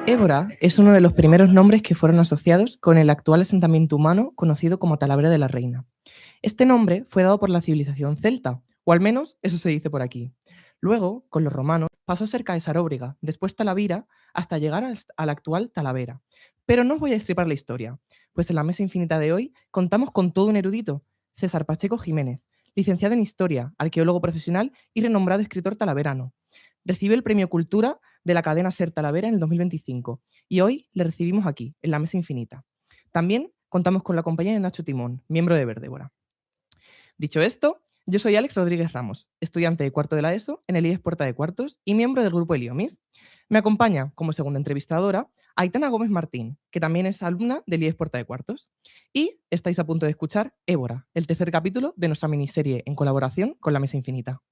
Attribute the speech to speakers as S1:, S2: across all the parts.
S1: Évora es uno de los primeros nombres que fueron asociados con el actual asentamiento humano conocido como Talavera de la Reina. Este nombre fue dado por la civilización celta, o al menos eso se dice por aquí. Luego, con los romanos, pasó a ser Caesaróbriga, después Talavira, hasta llegar al actual Talavera. Pero no os voy a destripar la historia, pues en la mesa infinita de hoy contamos con todo un erudito, César Pacheco Jiménez, licenciado en Historia, arqueólogo profesional y renombrado escritor talaverano. Recibió el Premio Cultura de la cadena SER Talavera en el 2025 y hoy le recibimos aquí, en la mesa infinita. También contamos con la compañía de Nacho Timón, miembro de Verdébora. Dicho esto, yo soy Alex Rodríguez Ramos, estudiante de cuarto de la ESO en el IES Puerta de Cuartos y miembro del grupo Heliomis. Me acompaña como segunda entrevistadora Aitana Gómez Martín, que también es alumna del IES Puerta de Cuartos. Y estáis a punto de escuchar Évora, el tercer capítulo de nuestra miniserie en colaboración con la Mesa Infinita.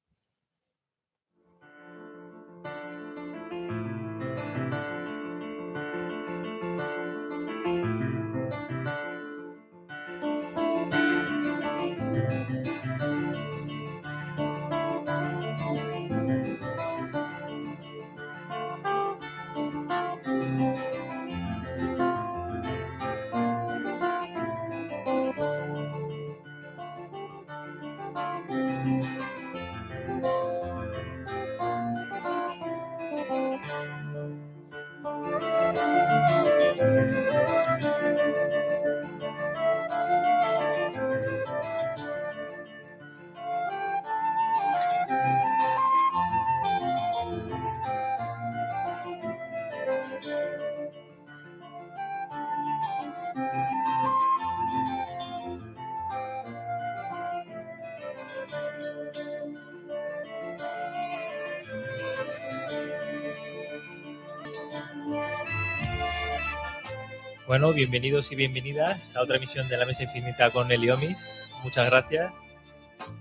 S2: Bueno, bienvenidos y bienvenidas a otra emisión de la Mesa Infinita con Heliomis. Muchas gracias.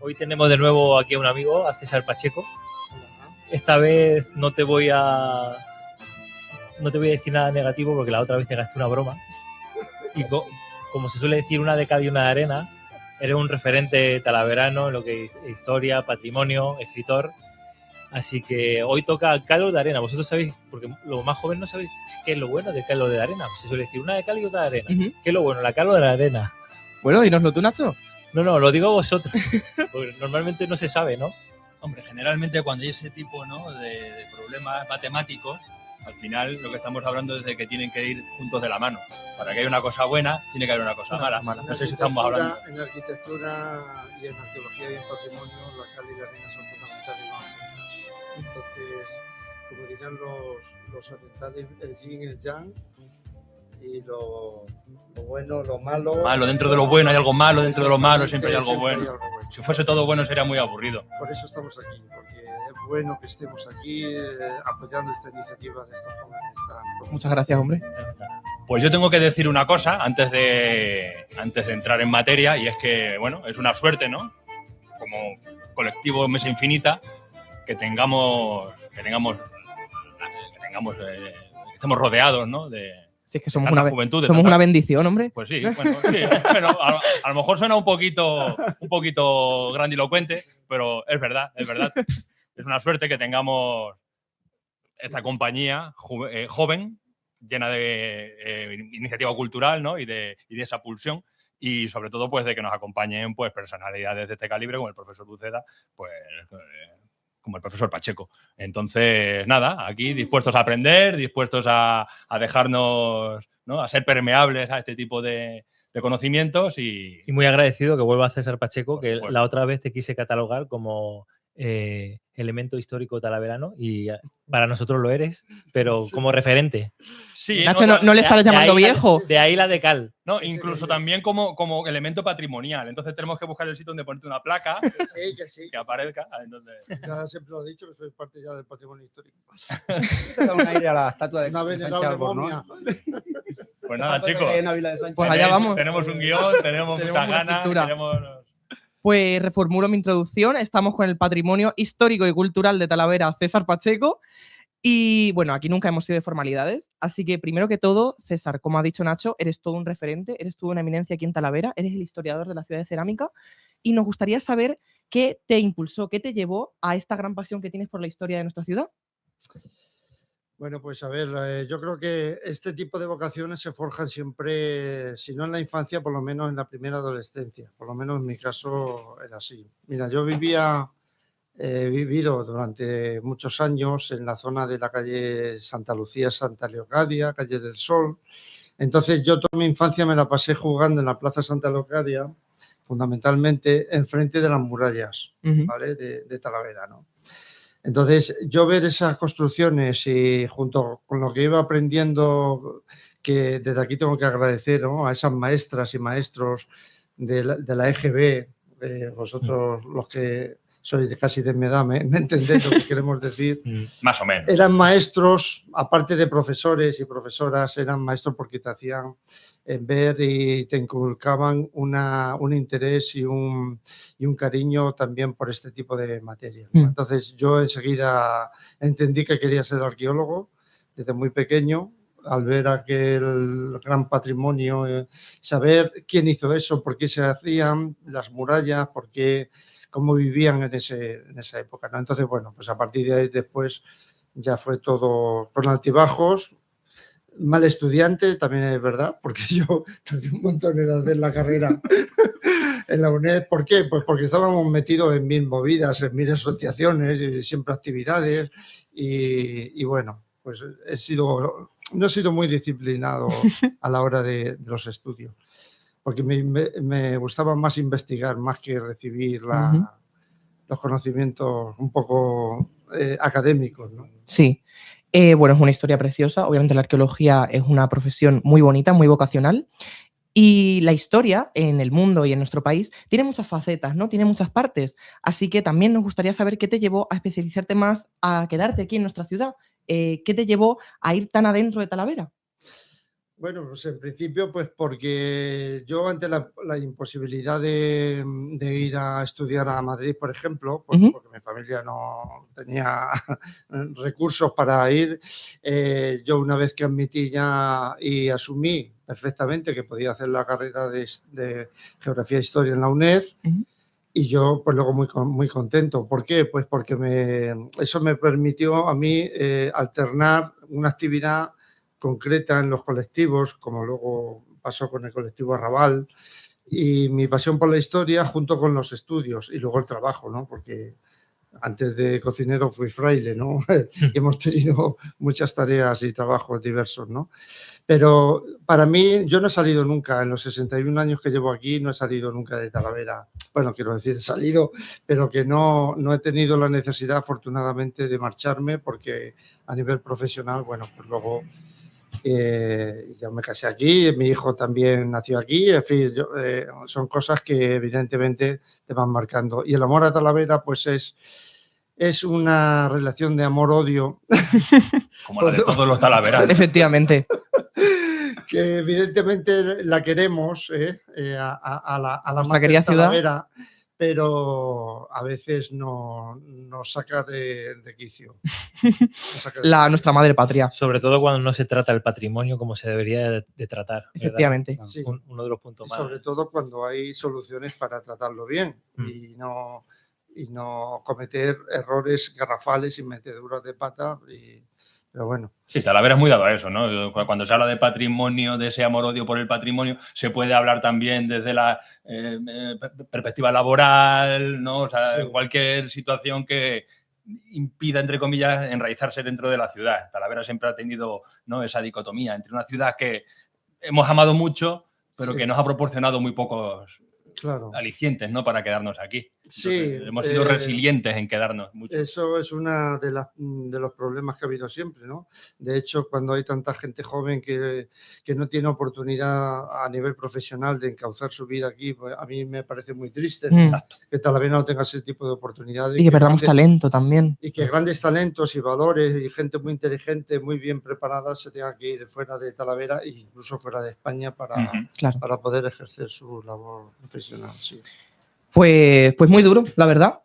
S2: Hoy tenemos de nuevo aquí a un amigo, a César Pacheco. Esta vez no te voy a decir nada negativo porque la otra vez te gasté una broma. Y como se suele decir, una de cal y una de arena, eres un referente talaverano en lo que es historia, patrimonio, escritor. Así que hoy toca cal o de arena. Vosotros sabéis, porque los más jóvenes no sabéis qué es lo bueno de cal o de arena. Se suele decir una de cal y otra de arena. ¿Qué es lo bueno, la cal o de la arena?
S1: Bueno, dínoslo tú, Nacho.
S2: No, lo digo vosotros. Porque normalmente no se sabe, ¿no?
S3: Hombre, generalmente cuando hay ese tipo, ¿no?, de problemas matemáticos, al final lo que estamos hablando es de que tienen que ir juntos de la mano. Para que haya una cosa buena, tiene que haber una cosa mala. No sé si estamos hablando.
S4: En arquitectura y en arqueología y en patrimonio, la cal y la arena son fundamentales. Entonces, como dirán los orientales, el yin y el yang, y lo bueno, lo malo.
S3: Malo, dentro de lo bueno hay algo malo, dentro de lo malo siempre hay algo bueno. Si fuese todo bueno sería muy aburrido.
S4: Por eso estamos aquí, porque es bueno que estemos aquí apoyando esta iniciativa de estos jóvenes.
S1: Muchas gracias, hombre.
S3: Pues yo tengo que decir una cosa antes de entrar en materia, y es que, bueno, es una suerte, ¿no?, como colectivo Mesa Infinita, que estemos rodeados, ¿no?, de
S1: Si es que somos
S3: juventud.
S1: Somos una bendición, hombre.
S3: Pues sí, bueno, sí, pero a lo mejor suena un poquito grandilocuente, pero es verdad. Es una suerte que tengamos esta compañía joven, llena de iniciativa cultural, ¿no?, y de esa pulsión. Y sobre todo, pues, de que nos acompañen, pues, personalidades de este calibre, como el profesor Uceda, pues, como el profesor Pacheco. Entonces, nada, aquí dispuestos a aprender, dispuestos a dejarnos, ¿no?, a ser permeables a este tipo de conocimientos. Y
S2: muy agradecido que vuelva a César Pacheco, que la otra vez te quise catalogar como elemento histórico talaverano y para nosotros lo eres, pero como referente.
S3: Sí,
S1: Nacho, no le estás llamando viejo.
S2: De ahí la de cal.
S3: No, incluso también como elemento patrimonial. Entonces tenemos que buscar el sitio donde ponerte una placa que aparezca. Entonces...
S4: Ya siempre lo he dicho, que soy parte ya del patrimonio histórico.
S5: Da un aire a la estatua de
S4: una
S5: Sánchez Albornoz.
S3: Pues nada, chicos.
S1: Pues allá vamos.
S3: Tenemos un guión, tenemos muchas ganas,
S1: Pues reformulo mi introducción. Estamos con el patrimonio histórico y cultural de Talavera, César Pacheco. Y bueno, aquí nunca hemos sido de formalidades. Así que primero que todo, César, como ha dicho Nacho, eres todo un referente, eres tú una eminencia aquí en Talavera, eres el historiador de la ciudad de cerámica. Y nos gustaría saber qué te impulsó, qué te llevó a esta gran pasión que tienes por la historia de nuestra ciudad.
S4: Bueno, pues a ver, yo creo que este tipo de vocaciones se forjan siempre, si no en la infancia, por lo menos en la primera adolescencia. Por lo menos en mi caso era así. Mira, he vivido durante muchos años en la zona de la calle Santa Lucía, Santa Leocadia, calle del Sol. Entonces yo toda mi infancia me la pasé jugando en la Plaza Santa Leocadia, fundamentalmente enfrente de las murallas, ¿vale? De Talavera, ¿no? Entonces, yo ver esas construcciones y junto con lo que iba aprendiendo, que desde aquí tengo que agradecer, ¿no?, a esas maestras y maestros de la EGB, vosotros los que sois casi de mi edad, ¿me entendéis lo que queremos decir?
S3: Más o menos.
S4: Eran maestros, aparte de profesores y profesoras, eran maestros porque te hacían ver y te inculcaban un interés y un cariño también por este tipo de materias, ¿no? Entonces yo enseguida entendí que quería ser arqueólogo desde muy pequeño, al ver aquel gran patrimonio, saber quién hizo eso, por qué se hacían las murallas, por qué, cómo vivían en esa época, ¿no? Entonces, bueno, pues a partir de ahí después ya fue todo con altibajos. Mal estudiante, también es verdad, porque yo tardé un montón en hacer la carrera en la UNED. ¿Por qué? Pues porque estábamos metidos en mil movidas, en mil asociaciones, y siempre actividades. Y bueno, pues no he sido muy disciplinado a la hora de los estudios, porque me gustaba más investigar, más que recibir los conocimientos un poco académicos, ¿no?
S1: Sí. Bueno, es una historia preciosa. Obviamente la arqueología es una profesión muy bonita, muy vocacional. Y la historia en el mundo y en nuestro país tiene muchas facetas, ¿no? Tiene muchas partes. Así que también nos gustaría saber qué te llevó a especializarte más, a quedarte aquí en nuestra ciudad. ¿Qué te llevó a ir tan adentro de Talavera?
S4: Bueno, pues en principio, pues porque yo ante la imposibilidad de ir a estudiar a Madrid, por ejemplo, porque mi familia no tenía recursos para ir, yo una vez que admití ya y asumí perfectamente que podía hacer la carrera de Geografía e Historia en la UNED, y yo pues luego muy contento. ¿Por qué? Pues porque eso me permitió a mí alternar una actividad concreta en los colectivos, como luego pasó con el colectivo Arrabal, y mi pasión por la historia junto con los estudios y luego el trabajo, ¿no? Porque antes de cocinero fui fraile, ¿no? Y hemos tenido muchas tareas y trabajos diversos, ¿no? Pero para mí, yo no he salido nunca, en los 61 años que llevo aquí, no he salido nunca de Talavera. Bueno, quiero decir, he salido, pero que no he tenido la necesidad, afortunadamente, de marcharme, porque a nivel profesional, bueno, pues luego yo me casé aquí, mi hijo también nació aquí, en fin, son cosas que evidentemente te van marcando. Y el amor a Talavera, pues es una relación de amor-odio.
S3: Como la de todos los talaveranos.
S1: Efectivamente.
S4: Que evidentemente la queremos a la
S1: nuestra querida
S4: Talavera, pero a veces nos saca de quicio.
S1: Nuestra madre patria.
S2: Sobre todo cuando no se trata el patrimonio como se debería de tratar. ¿Verdad?
S1: Efectivamente.
S4: Sí.
S2: Uno de los puntos más.
S4: Sobre todo cuando hay soluciones para tratarlo bien y no cometer errores garrafales y meteduras de pata. Pero bueno.
S3: Sí, Talavera es muy dado a eso, ¿no? Cuando se habla de patrimonio, de ese amor-odio por el patrimonio, se puede hablar también desde la perspectiva laboral, ¿no? O sea,
S4: Sí.
S3: cualquier situación que impida, entre comillas, enraizarse dentro de la ciudad. Talavera siempre ha tenido, ¿no?, esa dicotomía entre una ciudad que hemos amado mucho, pero
S4: Sí.
S3: que nos ha proporcionado muy pocos alicientes, ¿no?, para quedarnos aquí.
S4: Sí,
S3: entonces, hemos sido resilientes en quedarnos mucho.
S4: Eso es uno de los problemas que ha habido siempre, ¿no? De hecho, cuando hay tanta gente joven que no tiene oportunidad a nivel profesional de encauzar su vida aquí, pues a mí me parece muy triste que Talavera no tenga ese tipo de oportunidades.
S1: Y que perdamos talento también.
S4: Y que grandes talentos y valores y gente muy inteligente, muy bien preparada, se tenga que ir fuera de Talavera e incluso fuera de España para poder ejercer su labor profesional. Sí.
S1: Pues muy duro, la verdad.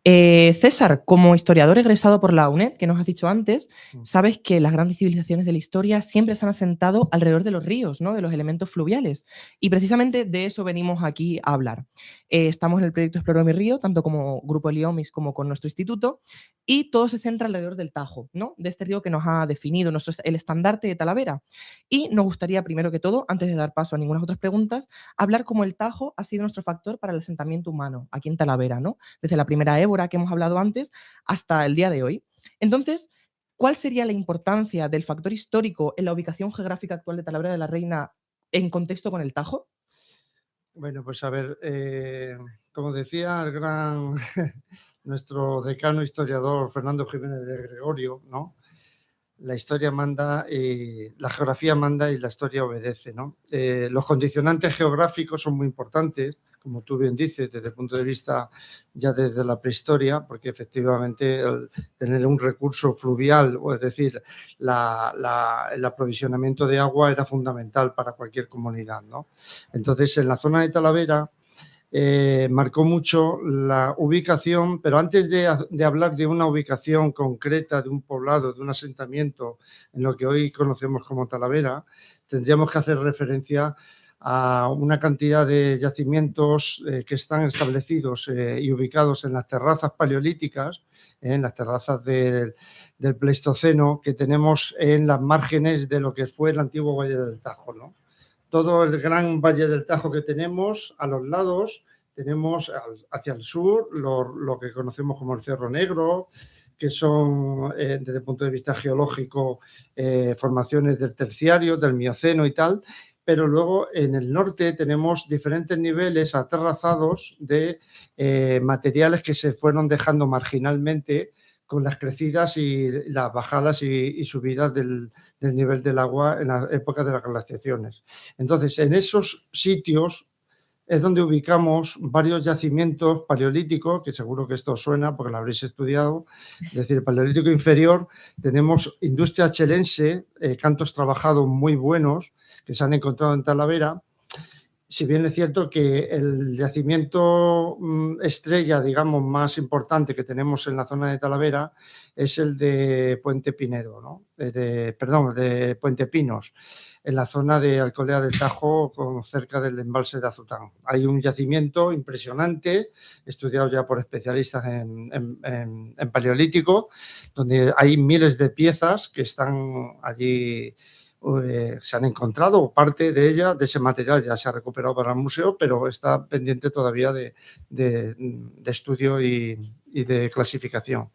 S1: César, como historiador egresado por la UNED, que nos has dicho antes, sabes que las grandes civilizaciones de la historia siempre se han asentado alrededor de los ríos, ¿no? De los elementos fluviales. Y precisamente de eso venimos aquí a hablar. Estamos en el proyecto Exploro mi río, tanto como Grupo Eliomis como con nuestro instituto, y todo se centra alrededor del Tajo, ¿no? De este río que nos ha definido, el estandarte de Talavera. Y nos gustaría, primero que todo, antes de dar paso a ninguna otras preguntas, hablar cómo el Tajo ha sido nuestro factor para el asentamiento humano aquí en Talavera, ¿no? Desde la primera época que hemos hablado antes hasta el día de hoy. Entonces, ¿cuál sería la importancia del factor histórico en la ubicación geográfica actual de Talavera de la Reina en contexto con el Tajo?
S4: Bueno, pues a ver, como decía el gran nuestro decano historiador Fernando Jiménez de Gregorio, ¿no? La historia manda, la geografía manda y la historia obedece, ¿no? Los condicionantes geográficos son muy importantes, como tú bien dices, desde el punto de vista ya desde la prehistoria, porque efectivamente el tener un recurso fluvial, o es decir, el aprovisionamiento de agua era fundamental para cualquier comunidad, ¿no? Entonces, en la zona de Talavera marcó mucho la ubicación, pero antes de hablar de una ubicación concreta, de un poblado, de un asentamiento, en lo que hoy conocemos como Talavera, tendríamos que hacer referencia a una cantidad de yacimientos que están establecidos y ubicados en las terrazas paleolíticas, en las terrazas del Pleistoceno, que tenemos en las márgenes de lo que fue el antiguo Valle del Tajo, ¿no? Todo el gran Valle del Tajo que tenemos a los lados, tenemos hacia el sur lo que conocemos como el Cerro Negro, que son, desde el punto de vista geológico, formaciones del Terciario, del Mioceno y tal, pero luego en el norte tenemos diferentes niveles aterrazados de materiales que se fueron dejando marginalmente con las crecidas y las bajadas y subidas del nivel del agua en la época de las glaciaciones. Entonces, en esos sitios es donde ubicamos varios yacimientos paleolíticos, que seguro que esto os suena porque lo habréis estudiado. Es decir, el paleolítico inferior, tenemos industria chelense, cantos trabajados muy buenos que se han encontrado en Talavera. Si bien es cierto que el yacimiento estrella, digamos, más importante que tenemos en la zona de Talavera es el de Puente Pinedo, ¿no? De Puente Pinos, en la zona de Alcolea del Tajo, cerca del embalse de Azután. Hay un yacimiento impresionante, estudiado ya por especialistas en paleolítico, donde hay miles de piezas que están allí. Se han encontrado, o parte de ella, de ese material ya se ha recuperado para el museo, pero está pendiente todavía de estudio y de clasificación.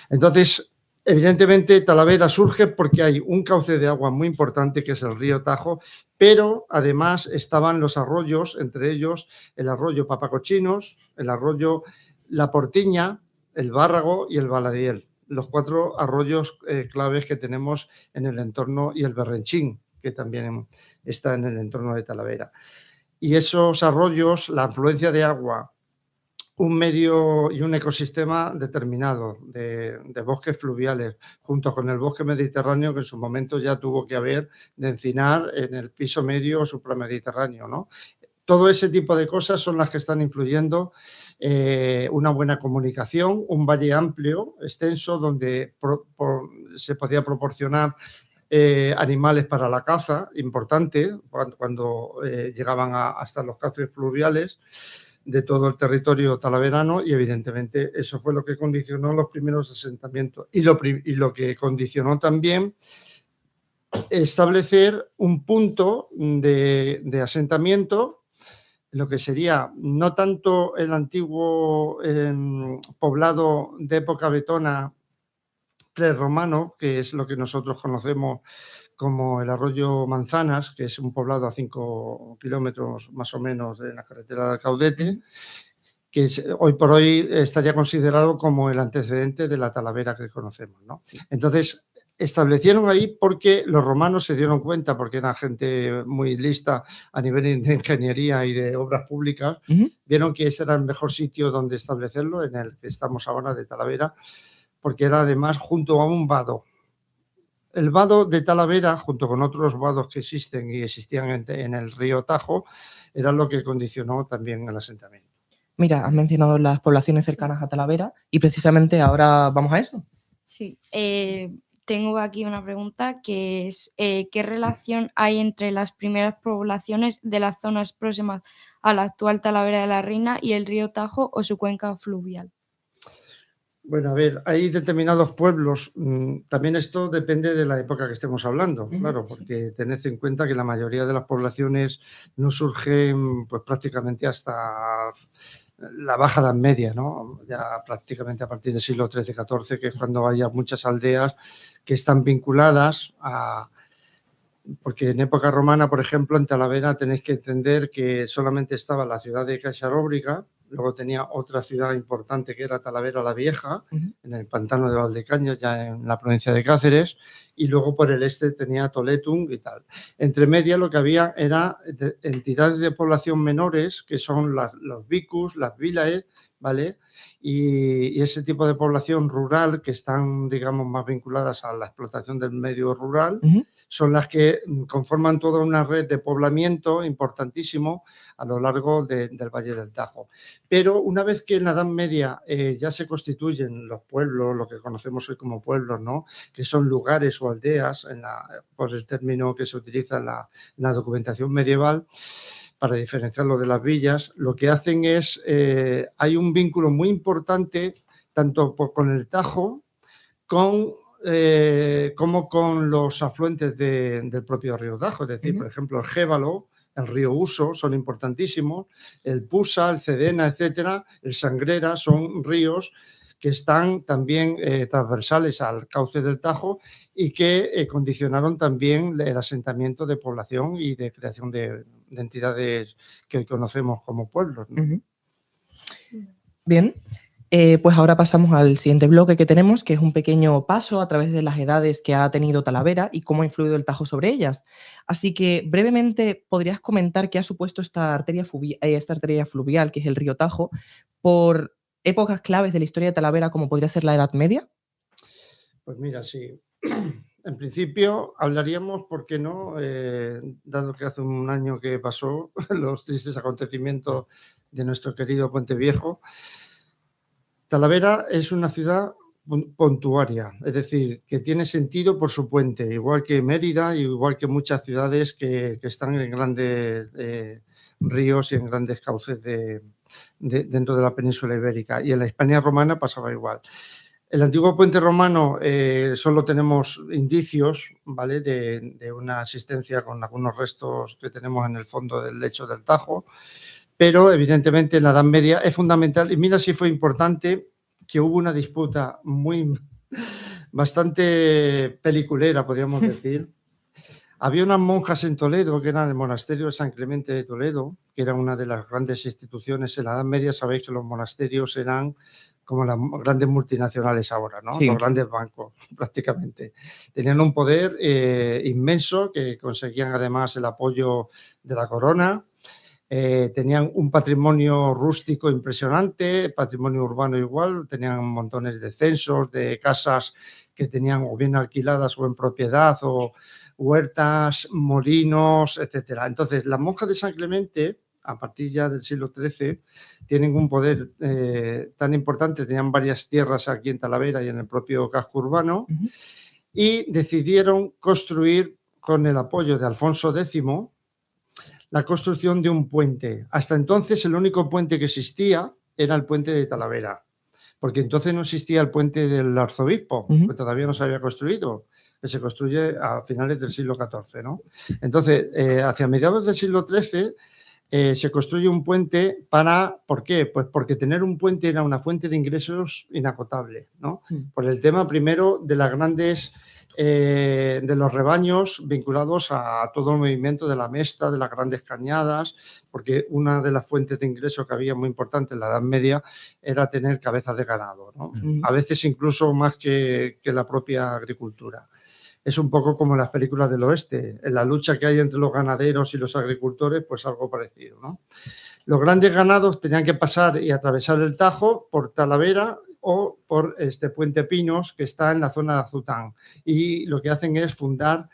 S4: Entonces, evidentemente, Talavera surge porque hay un cauce de agua muy importante, que es el río Tajo, pero además estaban los arroyos, entre ellos el arroyo Papacochinos, el arroyo La Portiña, el Bárrago y el Baladiel. Los 4 arroyos claves que tenemos en el entorno, y el Berrenchín, que también está en el entorno de Talavera. Y esos arroyos, la afluencia de agua, un medio y un ecosistema determinado de bosques fluviales, junto con el bosque mediterráneo, que en su momento ya tuvo que haber de encinar en el piso medio o supramediterráneo, ¿no? Todo ese tipo de cosas son las que están influyendo. Una buena comunicación, un valle amplio, extenso, donde se podía proporcionar animales para la caza, importante, cuando llegaban hasta los cauces fluviales de todo el territorio talaverano, y evidentemente eso fue lo que condicionó los primeros asentamientos y lo que condicionó también establecer un punto de asentamiento, lo que sería no tanto el antiguo poblado de época vetona prerromano, que es lo que nosotros conocemos como el arroyo Manzanas, que es un poblado a 5 kilómetros más o menos de la carretera de Caudete, que hoy por hoy estaría considerado como el antecedente de la Talavera que conocemos, ¿no? Sí. Entonces, establecieron ahí porque los romanos se dieron cuenta, porque era gente muy lista a nivel de ingeniería y de obras públicas, vieron que ese era el mejor sitio donde establecerlo, en el que estamos ahora, de Talavera, porque era además junto a un vado. El vado de Talavera, junto con otros vados que existen y existían en el río Tajo, era lo que condicionó también el asentamiento.
S1: Mira, has mencionado las poblaciones cercanas a Talavera y precisamente ahora vamos a eso.
S6: Sí, tengo aquí una pregunta que es ¿qué relación hay entre las primeras poblaciones de las zonas próximas a la actual Talavera de la Reina y el río Tajo o su cuenca fluvial?
S4: Bueno, a ver, hay determinados pueblos, también esto depende de la época que estemos hablando, claro, porque tened en cuenta que la mayoría de las poblaciones no surgen pues prácticamente hasta la Baja Edad Media, ¿no? Ya prácticamente a partir del siglo XIII-XIV, que es cuando haya muchas aldeas que están vinculadas a... Porque en época romana, por ejemplo, en Talavera tenéis que entender que solamente estaba la ciudad de Caixaróbriga, luego tenía otra ciudad importante que era Talavera la Vieja, en el pantano de Valdecañas, ya en la provincia de Cáceres, y luego por el este tenía Toletum y tal. Entre media lo que había era entidades de población menores, que son los vicus, las vilae, ¿vale? Y ese tipo de población rural que están, digamos, más vinculadas a la explotación del medio rural, son las que conforman toda una red de poblamiento importantísimo a lo largo del Valle del Tajo. Pero una vez que en la Edad Media ya se constituyen los pueblos, lo que conocemos hoy como pueblos, ¿no? Que son lugares o aldeas, por el término que se utiliza en la documentación medieval, para diferenciarlo de las villas, lo que hacen es, hay un vínculo muy importante tanto con el Tajo como con los afluentes del propio río Tajo. Es decir, por ejemplo, el Gévalo, el río Uso son importantísimos, el Pusa, el Cedena, etcétera, el Sangrera, son ríos que están también transversales al cauce del Tajo y que condicionaron también el asentamiento de población y de creación de entidades que hoy conocemos como pueblos, ¿no?
S1: Bien, pues ahora pasamos al siguiente bloque que tenemos, que es un pequeño paso a través de las edades que ha tenido Talavera y cómo ha influido el Tajo sobre ellas. Así que brevemente, ¿podrías comentar qué ha supuesto esta arteria fluvial, que es el río Tajo, por épocas claves de la historia de Talavera, como podría ser la Edad Media?
S4: Pues mira, sí. En principio hablaríamos, ¿por qué no? Dado que hace un año que pasó los tristes acontecimientos de nuestro querido Puente Viejo. Talavera es una ciudad puntuaria, es decir, que tiene sentido por su puente, igual que Mérida y igual que muchas ciudades que están en grandes ríos y en grandes cauces dentro de la península ibérica. Y en la Hispania romana pasaba igual. El antiguo puente romano solo tenemos indicios, ¿vale?, de una existencia con algunos restos que tenemos en el fondo del lecho del Tajo, pero evidentemente en la Edad Media es fundamental. Y mira si fue importante que hubo una disputa bastante peliculera, podríamos decir. Había unas monjas en Toledo, que eran el monasterio de San Clemente de Toledo, que era una de las grandes instituciones. En la Edad Media sabéis que los monasterios eran como las grandes multinacionales ahora, ¿no? Sí. Los grandes bancos, prácticamente. Tenían un poder inmenso, que conseguían además el apoyo de la corona. Tenían un patrimonio rústico impresionante, patrimonio urbano igual, tenían montones de censos, de casas que tenían o bien alquiladas o en propiedad, o huertas, molinos, etcétera. Entonces, las monjas de San Clemente, a partir ya del siglo XIII, tienen un poder tan importante, tenían varias tierras aquí en Talavera y en el propio casco urbano, y decidieron construir, con el apoyo de Alfonso X, la construcción de un puente. Hasta entonces el único puente que existía era el puente de Talavera, porque entonces no existía el puente del arzobispo, que todavía no se había construido, que se construye a finales del siglo XIV, ¿no? Entonces, hacia mediados del siglo XIII se construye un puente para... ¿Por qué? Pues porque tener un puente era una fuente de ingresos inagotable, ¿no? Por el tema primero de las grandes... de los rebaños vinculados a todo el movimiento de la mesta, de las grandes cañadas, porque una de las fuentes de ingreso que había muy importante en la Edad Media era tener cabezas de ganado, ¿no? A veces incluso más que la propia agricultura. Es un poco como las películas del oeste, en la lucha que hay entre los ganaderos y los agricultores, pues algo parecido, ¿no? Los grandes ganados tenían que pasar y atravesar el Tajo por Talavera o por este Puente Pinos, que está en la zona de Azután. Y lo que hacen es fundar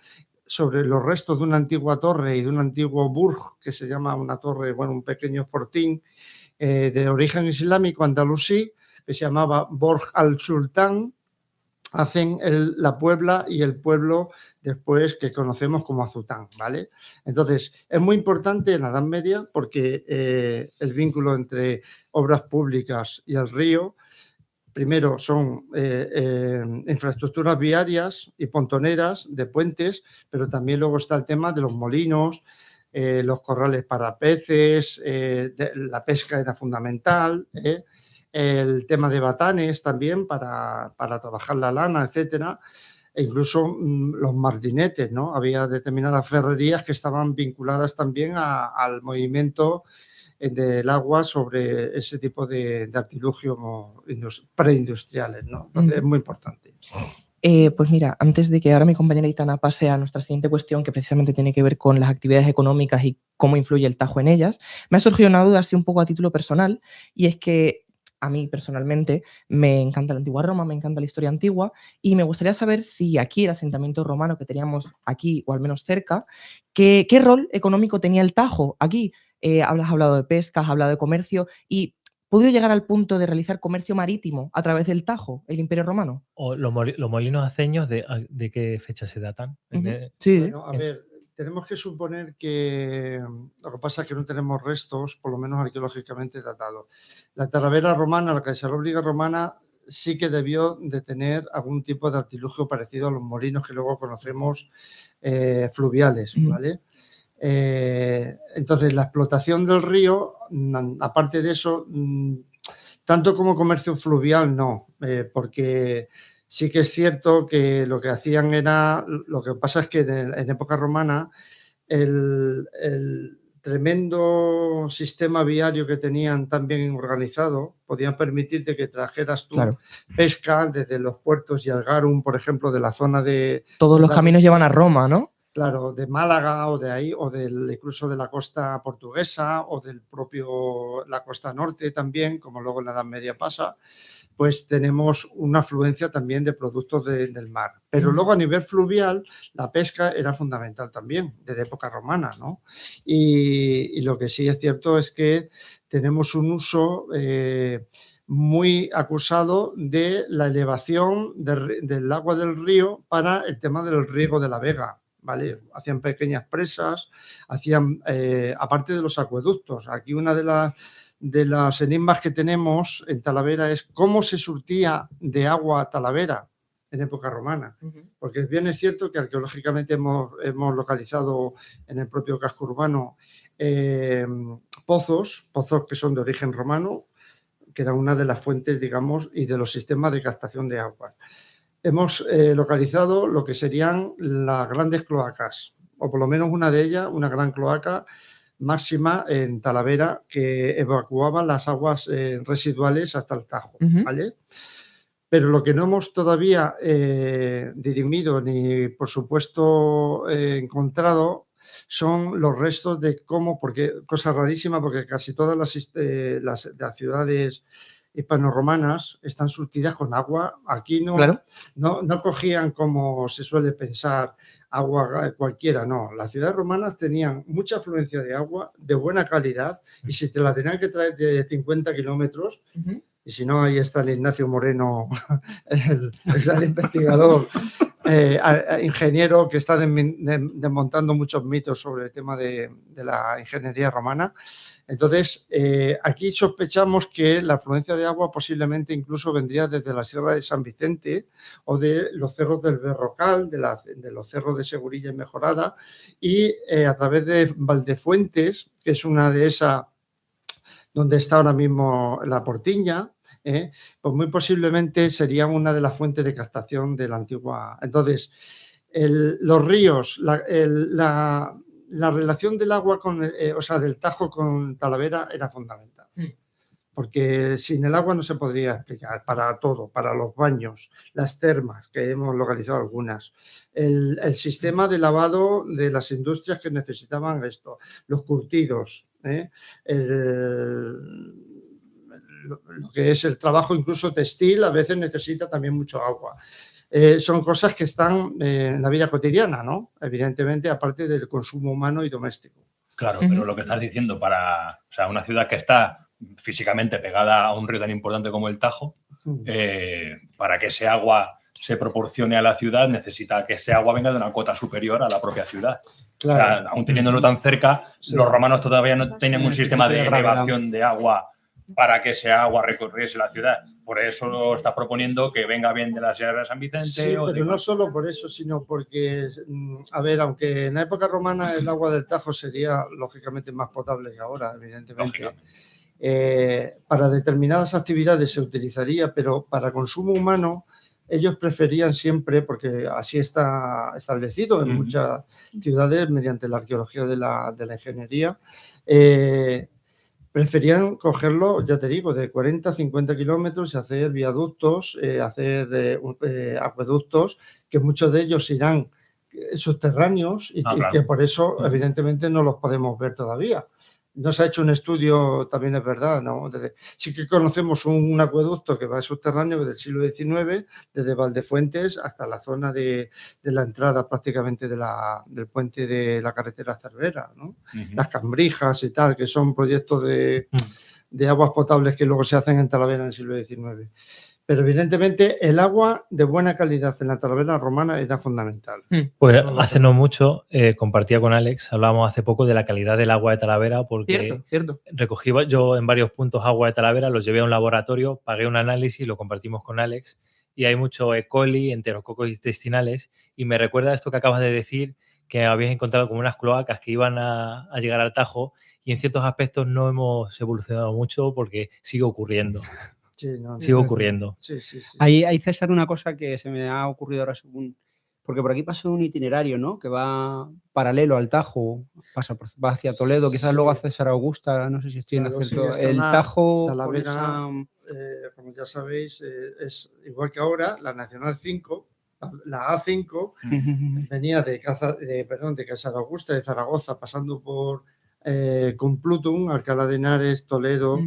S4: sobre los restos de una antigua torre y de un antiguo burg, que se llama una torre, bueno, un pequeño fortín, de origen islámico andalusí, que se llamaba Borj al-Sultán, hacen la Puebla y el pueblo después que conocemos como Azután, ¿vale? Entonces, es muy importante en la Edad Media porque el vínculo entre obras públicas y el río, primero son infraestructuras viarias y pontoneras de puentes, pero también luego está el tema de los molinos, los corrales para peces, la pesca era fundamental, el tema de batanes también para trabajar la lana, etcétera, e incluso los martinetes, ¿no? Había determinadas ferrerías que estaban vinculadas también al movimiento del agua sobre ese tipo de artilugios preindustriales, ¿no? Entonces es muy importante.
S1: Pues mira, antes de que ahora mi compañera Itana pase a nuestra siguiente cuestión, que precisamente tiene que ver con las actividades económicas y cómo influye el Tajo en ellas, me ha surgido una duda así un poco a título personal, y es que a mí personalmente me encanta la antigua Roma, me encanta la historia antigua, y me gustaría saber si aquí el asentamiento romano que teníamos aquí, o al menos cerca, ¿qué rol económico tenía el Tajo aquí? Has hablado de pesca, has hablado de comercio, y ¿pudo llegar al punto de realizar comercio marítimo a través del Tajo, el Imperio Romano?
S2: ¿O los molinos aceños de qué fecha se datan?
S1: Sí,
S4: bueno, a ver, tenemos que suponer que lo que pasa es que no tenemos restos, por lo menos arqueológicamente datados. La Talavera romana, la cancelóbriga romana, sí que debió de tener algún tipo de artilugio parecido a los molinos que luego conocemos fluviales, ¿vale? Entonces, la explotación del río, aparte de eso, tanto como comercio fluvial, no, porque sí que es cierto que lo que hacían era, lo que pasa es que en época romana, el tremendo sistema viario que tenían tan bien organizado, podían permitirte que trajeras tú pesca desde los puertos y Algarum, por ejemplo, de la zona de...
S1: Todos los caminos llevan a Roma, ¿no?
S4: Claro, de Málaga o de ahí, o incluso de la costa portuguesa o del propio, la costa norte también, como luego en la Edad Media pasa, pues tenemos una afluencia también de productos del mar. Pero luego a nivel fluvial, la pesca era fundamental también, desde época romana, ¿no? Y lo que sí es cierto es que tenemos un uso muy acusado de la elevación del agua del río para el tema del riego de la vega. ¿Vale? Hacían pequeñas presas, hacían, aparte de los acueductos, aquí una de las enigmas que tenemos en Talavera es cómo se surtía de agua a Talavera en época romana. Porque bien es cierto que arqueológicamente hemos localizado en el propio casco urbano pozos que son de origen romano, que eran una de las fuentes, digamos, y de los sistemas de captación de agua. Hemos localizado lo que serían las grandes cloacas, o por lo menos una de ellas, una gran cloaca máxima en Talavera que evacuaba las aguas residuales hasta el Tajo, ¿vale? Pero lo que no hemos todavía dirimido ni, por supuesto, encontrado son los restos de cómo, porque cosa rarísima, porque casi todas las ciudades hispano-romanas están surtidas con agua. Aquí no cogían, como se suele pensar, agua cualquiera, no. Las ciudades romanas tenían mucha afluencia de agua de buena calidad y si te la tenían que traer de 50 kilómetros, y si no, ahí está el Ignacio Moreno, el gran investigador, ingeniero que está desmontando muchos mitos sobre el tema de la ingeniería romana. Entonces, aquí sospechamos que la afluencia de agua posiblemente incluso vendría desde la Sierra de San Vicente o de los cerros del Berrocal, de los cerros de Segurilla y Mejorada, y a través de Valdefuentes, que es una de esas donde está ahora mismo la Portiña, pues muy posiblemente sería una de las fuentes de captación de la antigua. Entonces, los ríos, la relación del agua del Tajo con Talavera era fundamental. Porque sin el agua no se podría explicar, para todo, para los baños, las termas, que hemos localizado algunas, el sistema de lavado de las industrias que necesitaban esto, los curtidos, lo que es el trabajo incluso textil, a veces necesita también mucho agua. Son cosas que están en la vida cotidiana, ¿no? Evidentemente, aparte del consumo humano y doméstico.
S3: Claro, pero lo que estás diciendo para una ciudad que está físicamente pegada a un río tan importante como el Tajo, para que ese agua se proporcione a la ciudad, necesita que ese agua venga de una cota superior a la propia ciudad. Claro. O sea, aún teniéndolo tan cerca, los romanos todavía no tenían un sistema de elevación de agua para que ese agua recorriese la ciudad. Por eso lo está proponiendo que venga bien de la Sierra de San Vicente.
S4: Sí, pero no solo por eso, sino porque, a ver, aunque en la época romana el agua del Tajo sería lógicamente más potable que ahora, evidentemente. Para determinadas actividades se utilizaría, pero para consumo humano ellos preferían siempre, porque así está establecido en muchas ciudades mediante la arqueología de la ingeniería, preferían cogerlo, ya te digo, de 40 a 50 kilómetros y hacer viaductos, hacer acueductos, que muchos de ellos irán subterráneos y
S3: claro.
S4: que por eso, evidentemente, no los podemos ver todavía. No se ha hecho un estudio, también es verdad, ¿no? Sí que conocemos un acueducto que va subterráneo del siglo XIX, desde Valdefuentes hasta la zona de la entrada prácticamente del puente de la carretera Cervera, ¿no? Las Cambrijas y tal, que son proyectos de aguas potables que luego se hacen en Talavera en el siglo XIX. Pero evidentemente el agua de buena calidad en la Talavera romana era fundamental.
S2: Pues hace no mucho compartía con Alex, hablábamos hace poco de la calidad del agua de Talavera porque recogí yo en varios puntos agua de Talavera, los llevé a un laboratorio, pagué un análisis, lo compartimos con Alex y hay mucho E. coli, enterococos intestinales y me recuerda esto que acabas de decir, que habías encontrado como unas cloacas que iban a llegar al Tajo y en ciertos aspectos no hemos evolucionado mucho porque sigue ocurriendo. Sigue ocurriendo.
S5: Sí. Hay, César, una cosa que se me ha ocurrido ahora según... Porque por aquí pasa un itinerario, ¿no? Que va paralelo al Tajo, va hacia Toledo, quizás luego a César Augusta, no sé si estoy en acierto. El Tajo...
S4: Talavera, como ya sabéis, es igual que ahora, la Nacional 5, la A5, venía de César Augusta, de Zaragoza, pasando por Complutum, Alcalá de Henares, Toledo...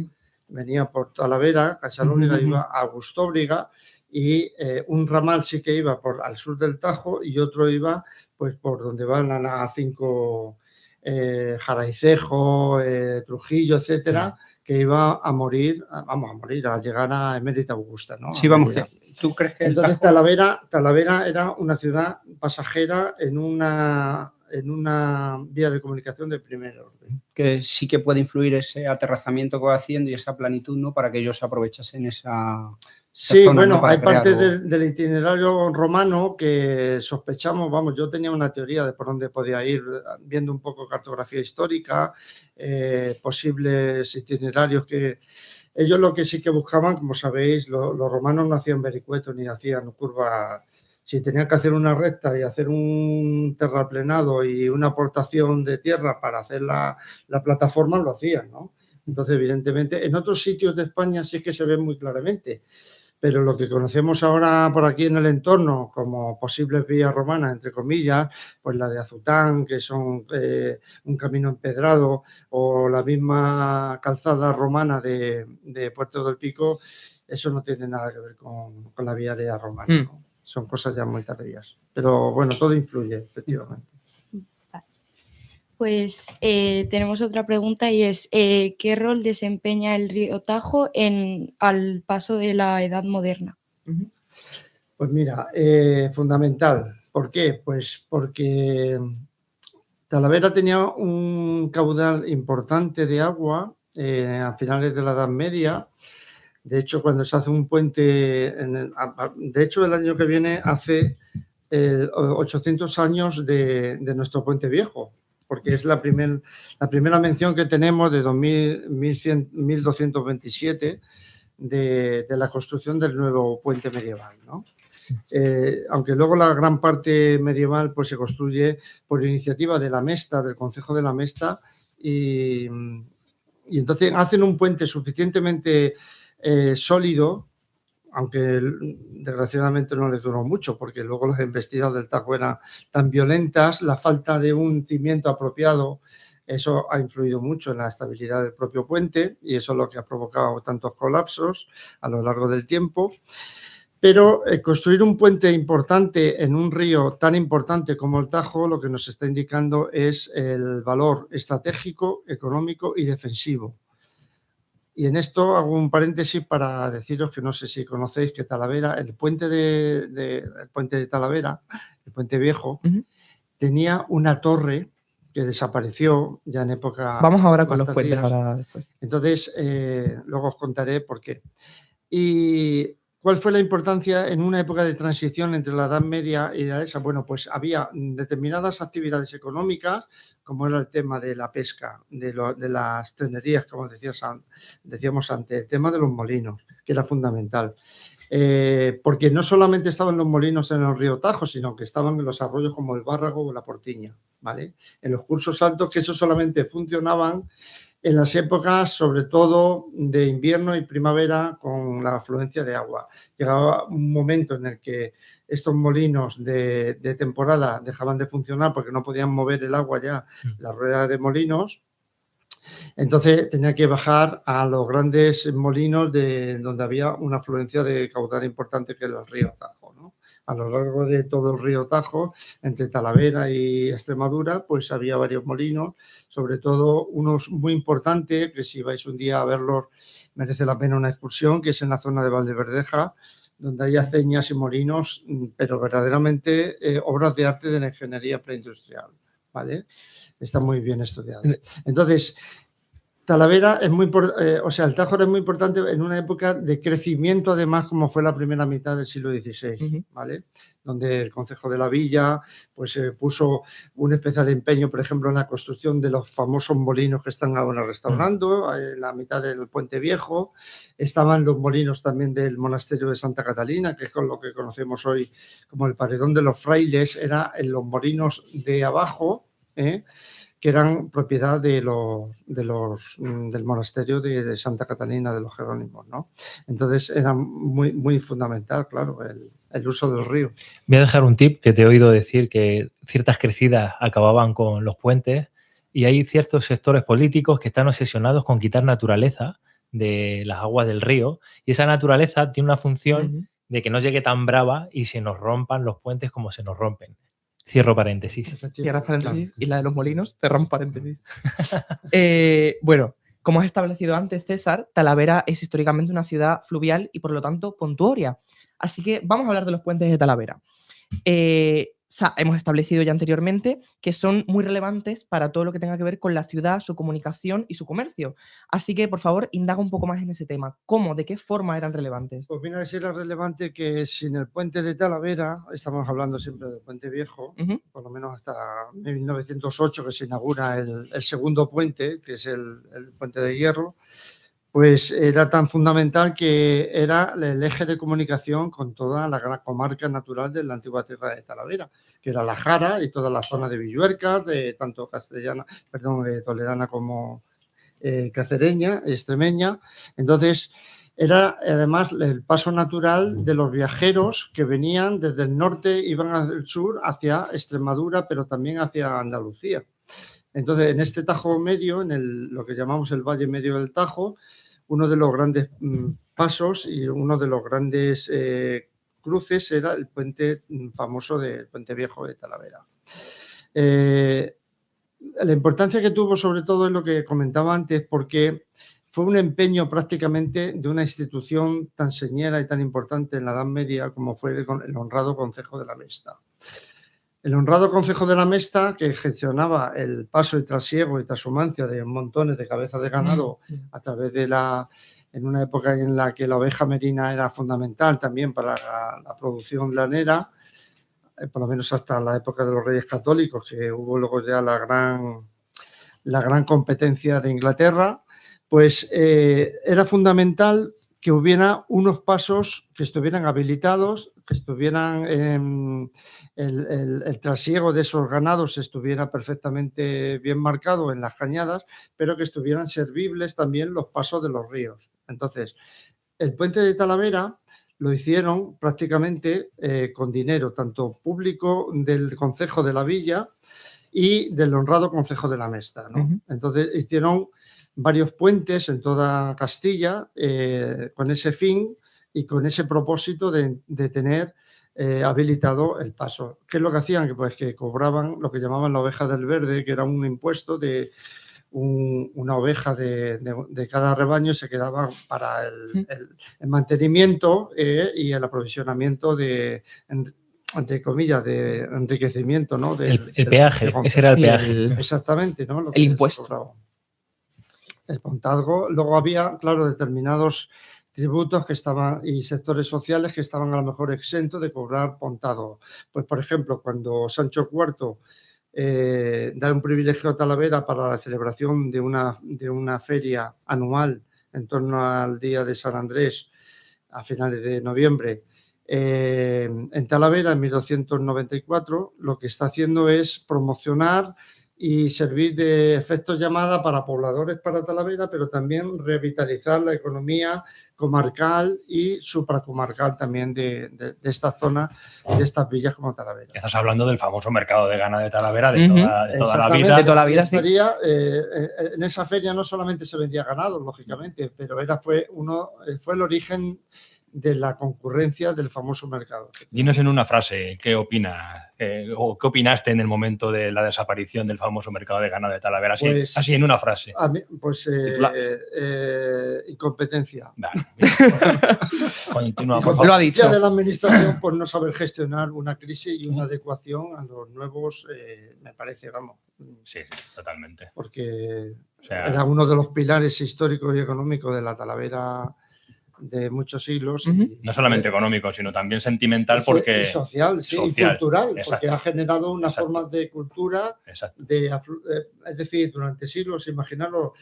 S4: venía por Talavera, Casalóbriga, iba a Augustóbriga y un ramal sí que iba al sur del Tajo y otro iba pues por donde va la A5 Jaraicejo, Trujillo, etcétera, que iba a morir, a llegar a Emérita Augusta, ¿no?
S5: Sí, vamos, ¿tú crees que
S4: entonces Talavera era una ciudad pasajera en una vía de comunicación de primer orden.
S5: Que sí que puede influir ese aterrazamiento que va haciendo y esa planitud, ¿no? Para que ellos aprovechasen esa zona,
S4: bueno,
S5: ¿no?
S4: hay parte del itinerario romano que sospechamos, yo tenía una teoría de por dónde podía ir, viendo un poco cartografía histórica, posibles itinerarios que... Ellos lo que sí que buscaban, como sabéis, los romanos no hacían vericuetos ni hacían curvas. Si tenían que hacer una recta y hacer un terraplenado y una aportación de tierra para hacer la plataforma, lo hacían, ¿no? Entonces, evidentemente, en otros sitios de España sí que se ve muy claramente, pero lo que conocemos ahora por aquí en el entorno como posibles vías romanas, entre comillas, pues la de Azután, que son un camino empedrado, o la misma calzada romana de Puerto del Pico, eso no tiene nada que ver con la viaria romana, ¿no? Son cosas ya muy tardías. Pero bueno, todo influye, efectivamente.
S6: Pues tenemos otra pregunta y es ¿qué rol desempeña el río Tajo al paso de la Edad Moderna?
S4: Pues mira, fundamental. ¿Por qué? Pues porque Talavera tenía un caudal importante de agua a finales de la Edad Media. De hecho, cuando se hace un puente, de hecho el año que viene hace 800 años de nuestro puente viejo, porque es la primera mención que tenemos de 1227 de la construcción del nuevo puente medieval, ¿no? Aunque luego la gran parte medieval pues se construye por iniciativa de la Mesta, del Concejo de la Mesta, y entonces hacen un puente suficientemente sólido, aunque desgraciadamente no les duró mucho, porque luego las embestidas del Tajo eran tan violentas, la falta de un cimiento apropiado, eso ha influido mucho en la estabilidad del propio puente y eso es lo que ha provocado tantos colapsos a lo largo del tiempo. Pero construir un puente importante en un río tan importante como el Tajo, lo que nos está indicando es el valor estratégico, económico y defensivo. Y en esto hago un paréntesis para deciros que no sé si conocéis que Talavera, el puente de Talavera, el puente viejo, tenía una torre que desapareció ya en época
S1: Vamos ahora con
S4: más
S1: los puentes,
S4: tardías.
S1: ahora después.
S4: Entonces, luego os contaré por qué. ¿Y cuál fue la importancia en una época de transición entre la Edad Media y la esa? Bueno, pues había determinadas actividades económicas, como era el tema de la pesca, de las tenerías, como decíamos antes, el tema de los molinos, que era fundamental. Porque no solamente estaban los molinos en el río Tajo, sino que estaban en los arroyos como el Bárrago o la Portiña, ¿vale? En los cursos altos, que eso solamente funcionaban en las épocas, sobre todo de invierno y primavera, con la afluencia de agua. Llegaba un momento en el que estos molinos de temporada dejaban de funcionar porque no podían mover el agua ya, la rueda de molinos. Entonces tenía que bajar a los grandes molinos donde había una afluencia de caudal importante, que era el río Tajo, ¿no? A lo largo de todo el río Tajo, entre Talavera y Extremadura, pues había varios molinos, sobre todo unos muy importantes, que si vais un día a verlos merece la pena una excursión, que es en la zona de Valdeverdeja, donde hay aceñas y molinos, pero verdaderamente obras de arte de la ingeniería preindustrial, ¿vale? Está muy bien estudiado. Entonces, Talavera es muy el Tajo era muy importante en una época de crecimiento, además, como fue la primera mitad del siglo XVI, ¿vale? Donde el Concejo de la Villa pues puso un especial empeño, por ejemplo, en la construcción de los famosos molinos que están ahora restaurando, en la mitad del Puente Viejo. Estaban los molinos también del monasterio de Santa Catalina, que es con lo que conocemos hoy como el Paredón de los Frailes, era en los molinos de abajo, que eran propiedad del monasterio de Santa Catalina de los Jerónimos, ¿no? Entonces era muy, muy fundamental, claro, el uso del río.
S2: Voy a dejar un tip que te he oído decir, que ciertas crecidas acababan con los puentes y hay ciertos sectores políticos que están obsesionados con quitar naturaleza de las aguas del río, y esa naturaleza tiene una función de que no llegue tan brava y se nos rompan los puentes como se nos rompen. Cierro paréntesis.
S1: Cierras paréntesis, claro. Y la de los molinos, cerramos paréntesis. Bueno, como has establecido antes, César, Talavera es históricamente una ciudad fluvial y por lo tanto pontuoria. Así que vamos a hablar de los puentes de Talavera. Hemos establecido ya anteriormente que son muy relevantes para todo lo que tenga que ver con la ciudad, su comunicación y su comercio. Así que, por favor, indaga un poco más en ese tema. ¿Cómo? ¿De qué forma eran relevantes?
S4: Pues mira, era relevante que sin el puente de Talavera, estamos hablando siempre del puente viejo, por lo menos hasta 1908, que se inaugura el segundo puente, que es el puente de hierro, pues era tan fundamental que era el eje de comunicación con toda la gran comarca natural de la antigua tierra de Talavera, que era la Jara y toda la zona de Villuercas, tanto tolerana como cacereña, extremeña. Entonces, era además el paso natural de los viajeros que venían desde el norte, iban al sur hacia Extremadura, pero también hacia Andalucía. Entonces, en este Tajo medio, lo que llamamos el Valle Medio del Tajo, uno de los grandes pasos y uno de los grandes cruces era el puente famoso del Puente Viejo de Talavera. La importancia que tuvo, sobre todo, es lo que comentaba antes, porque fue un empeño prácticamente de una institución tan señera y tan importante en la Edad Media como fue el honrado Concejo de la Mesta. El honrado Concejo de la Mesta, que gestionaba el paso y trasiego y trashumancia de montones de cabezas de ganado a través de en una época en la que la oveja merina era fundamental también para la producción lanera, por lo menos hasta la época de los Reyes Católicos, que hubo luego ya la gran competencia de Inglaterra, pues era fundamental que hubiera unos pasos que estuvieran habilitados, que estuvieran el trasiego de esos ganados estuviera perfectamente bien marcado en las cañadas, pero que estuvieran servibles también los pasos de los ríos. Entonces, el puente de Talavera lo hicieron prácticamente con dinero, tanto público del Concejo de la Villa y del honrado Concejo de la Mesta, ¿no? Entonces, hicieron varios puentes en toda Castilla con ese fin y con ese propósito de tener habilitado el paso. ¿Qué es lo que hacían? Pues que cobraban lo que llamaban la oveja del verde, que era un impuesto de una oveja de cada rebaño y se quedaba para el mantenimiento y el aprovisionamiento entre comillas, de enriquecimiento, ¿no?
S2: El peaje, ese era el peaje.
S4: Exactamente, ¿no?
S1: El impuesto.
S4: El pontazgo. Luego había, claro, determinados tributos que estaban y sectores sociales que estaban a lo mejor exentos de cobrar pontazgo. Pues, por ejemplo, cuando Sancho IV da un privilegio a Talavera para la celebración de una feria anual en torno al Día de San Andrés a finales de noviembre, en Talavera en 1294, lo que está haciendo es promocionar y servir de efecto llamada para pobladores para Talavera, pero también revitalizar la economía comarcal y supracomarcal también de esta zona, de estas villas como Talavera.
S3: Estás hablando del famoso mercado de Gana de Talavera de toda la vida.
S1: De toda la vida, sí.
S4: En esa feria no solamente se vendía ganado, lógicamente, pero fue el origen de la concurrencia del famoso mercado.
S3: Dinos en una frase, ¿qué opinas? ¿O qué opinaste en el momento de la desaparición del famoso mercado de ganado de Talavera? Así en una frase.
S4: Incompetencia.
S3: Vale. Continúa, por
S1: Lo ha dicho.
S4: De la administración por no saber gestionar una crisis y una adecuación a los nuevos, me parece, vamos.
S3: Sí, totalmente.
S4: Porque era uno de los pilares históricos y económicos de la Talavera de muchos siglos.
S3: No solamente económico, sino también sentimental porque...
S4: Y social, sí, y cultural,
S3: exacto.
S4: Porque ha generado una forma de cultura, es decir, durante siglos, imaginaros,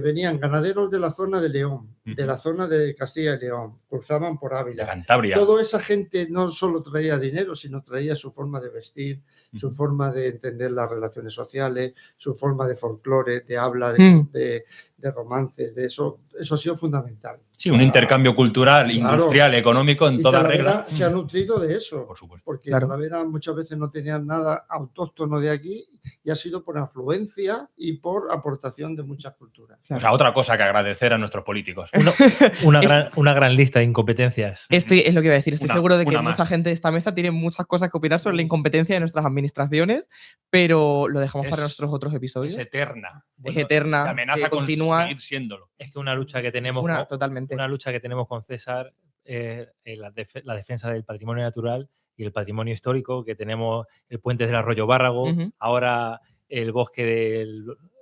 S4: venían ganaderos de la zona de León, de la zona de Castilla y León, cruzaban por Ávila.
S3: De Cantabria.
S4: Toda esa gente no solo traía dinero, sino traía su forma de vestir, su forma de entender las relaciones sociales, su forma de folclore, de habla, de romances, de eso ha sido fundamental.
S3: Sí, un intercambio cultural, industrial, económico en toda regla.
S4: Se ha nutrido de eso.
S3: Por supuesto.
S4: Porque Talavera muchas veces no tenía nada autóctono de aquí y ha sido por afluencia y por aportación de muchas culturas.
S3: O sea, otra cosa que agradecer a nuestros políticos.
S2: Una gran lista de incompetencias.
S1: Es lo que iba a decir. Estoy seguro de que mucha gente de esta mesa tiene muchas cosas que opinar sobre la incompetencia de nuestras administraciones, pero lo dejamos para nuestros otros episodios.
S3: Es eterna.
S1: Es eterna.
S3: La amenaza
S1: con seguir
S3: siéndolo.
S2: Es que una lucha que tenemos
S1: totalmente.
S2: Una lucha que tenemos con César, la defensa del patrimonio natural y el patrimonio histórico, que tenemos el puente del Arroyo Bárrago, ahora el bosque de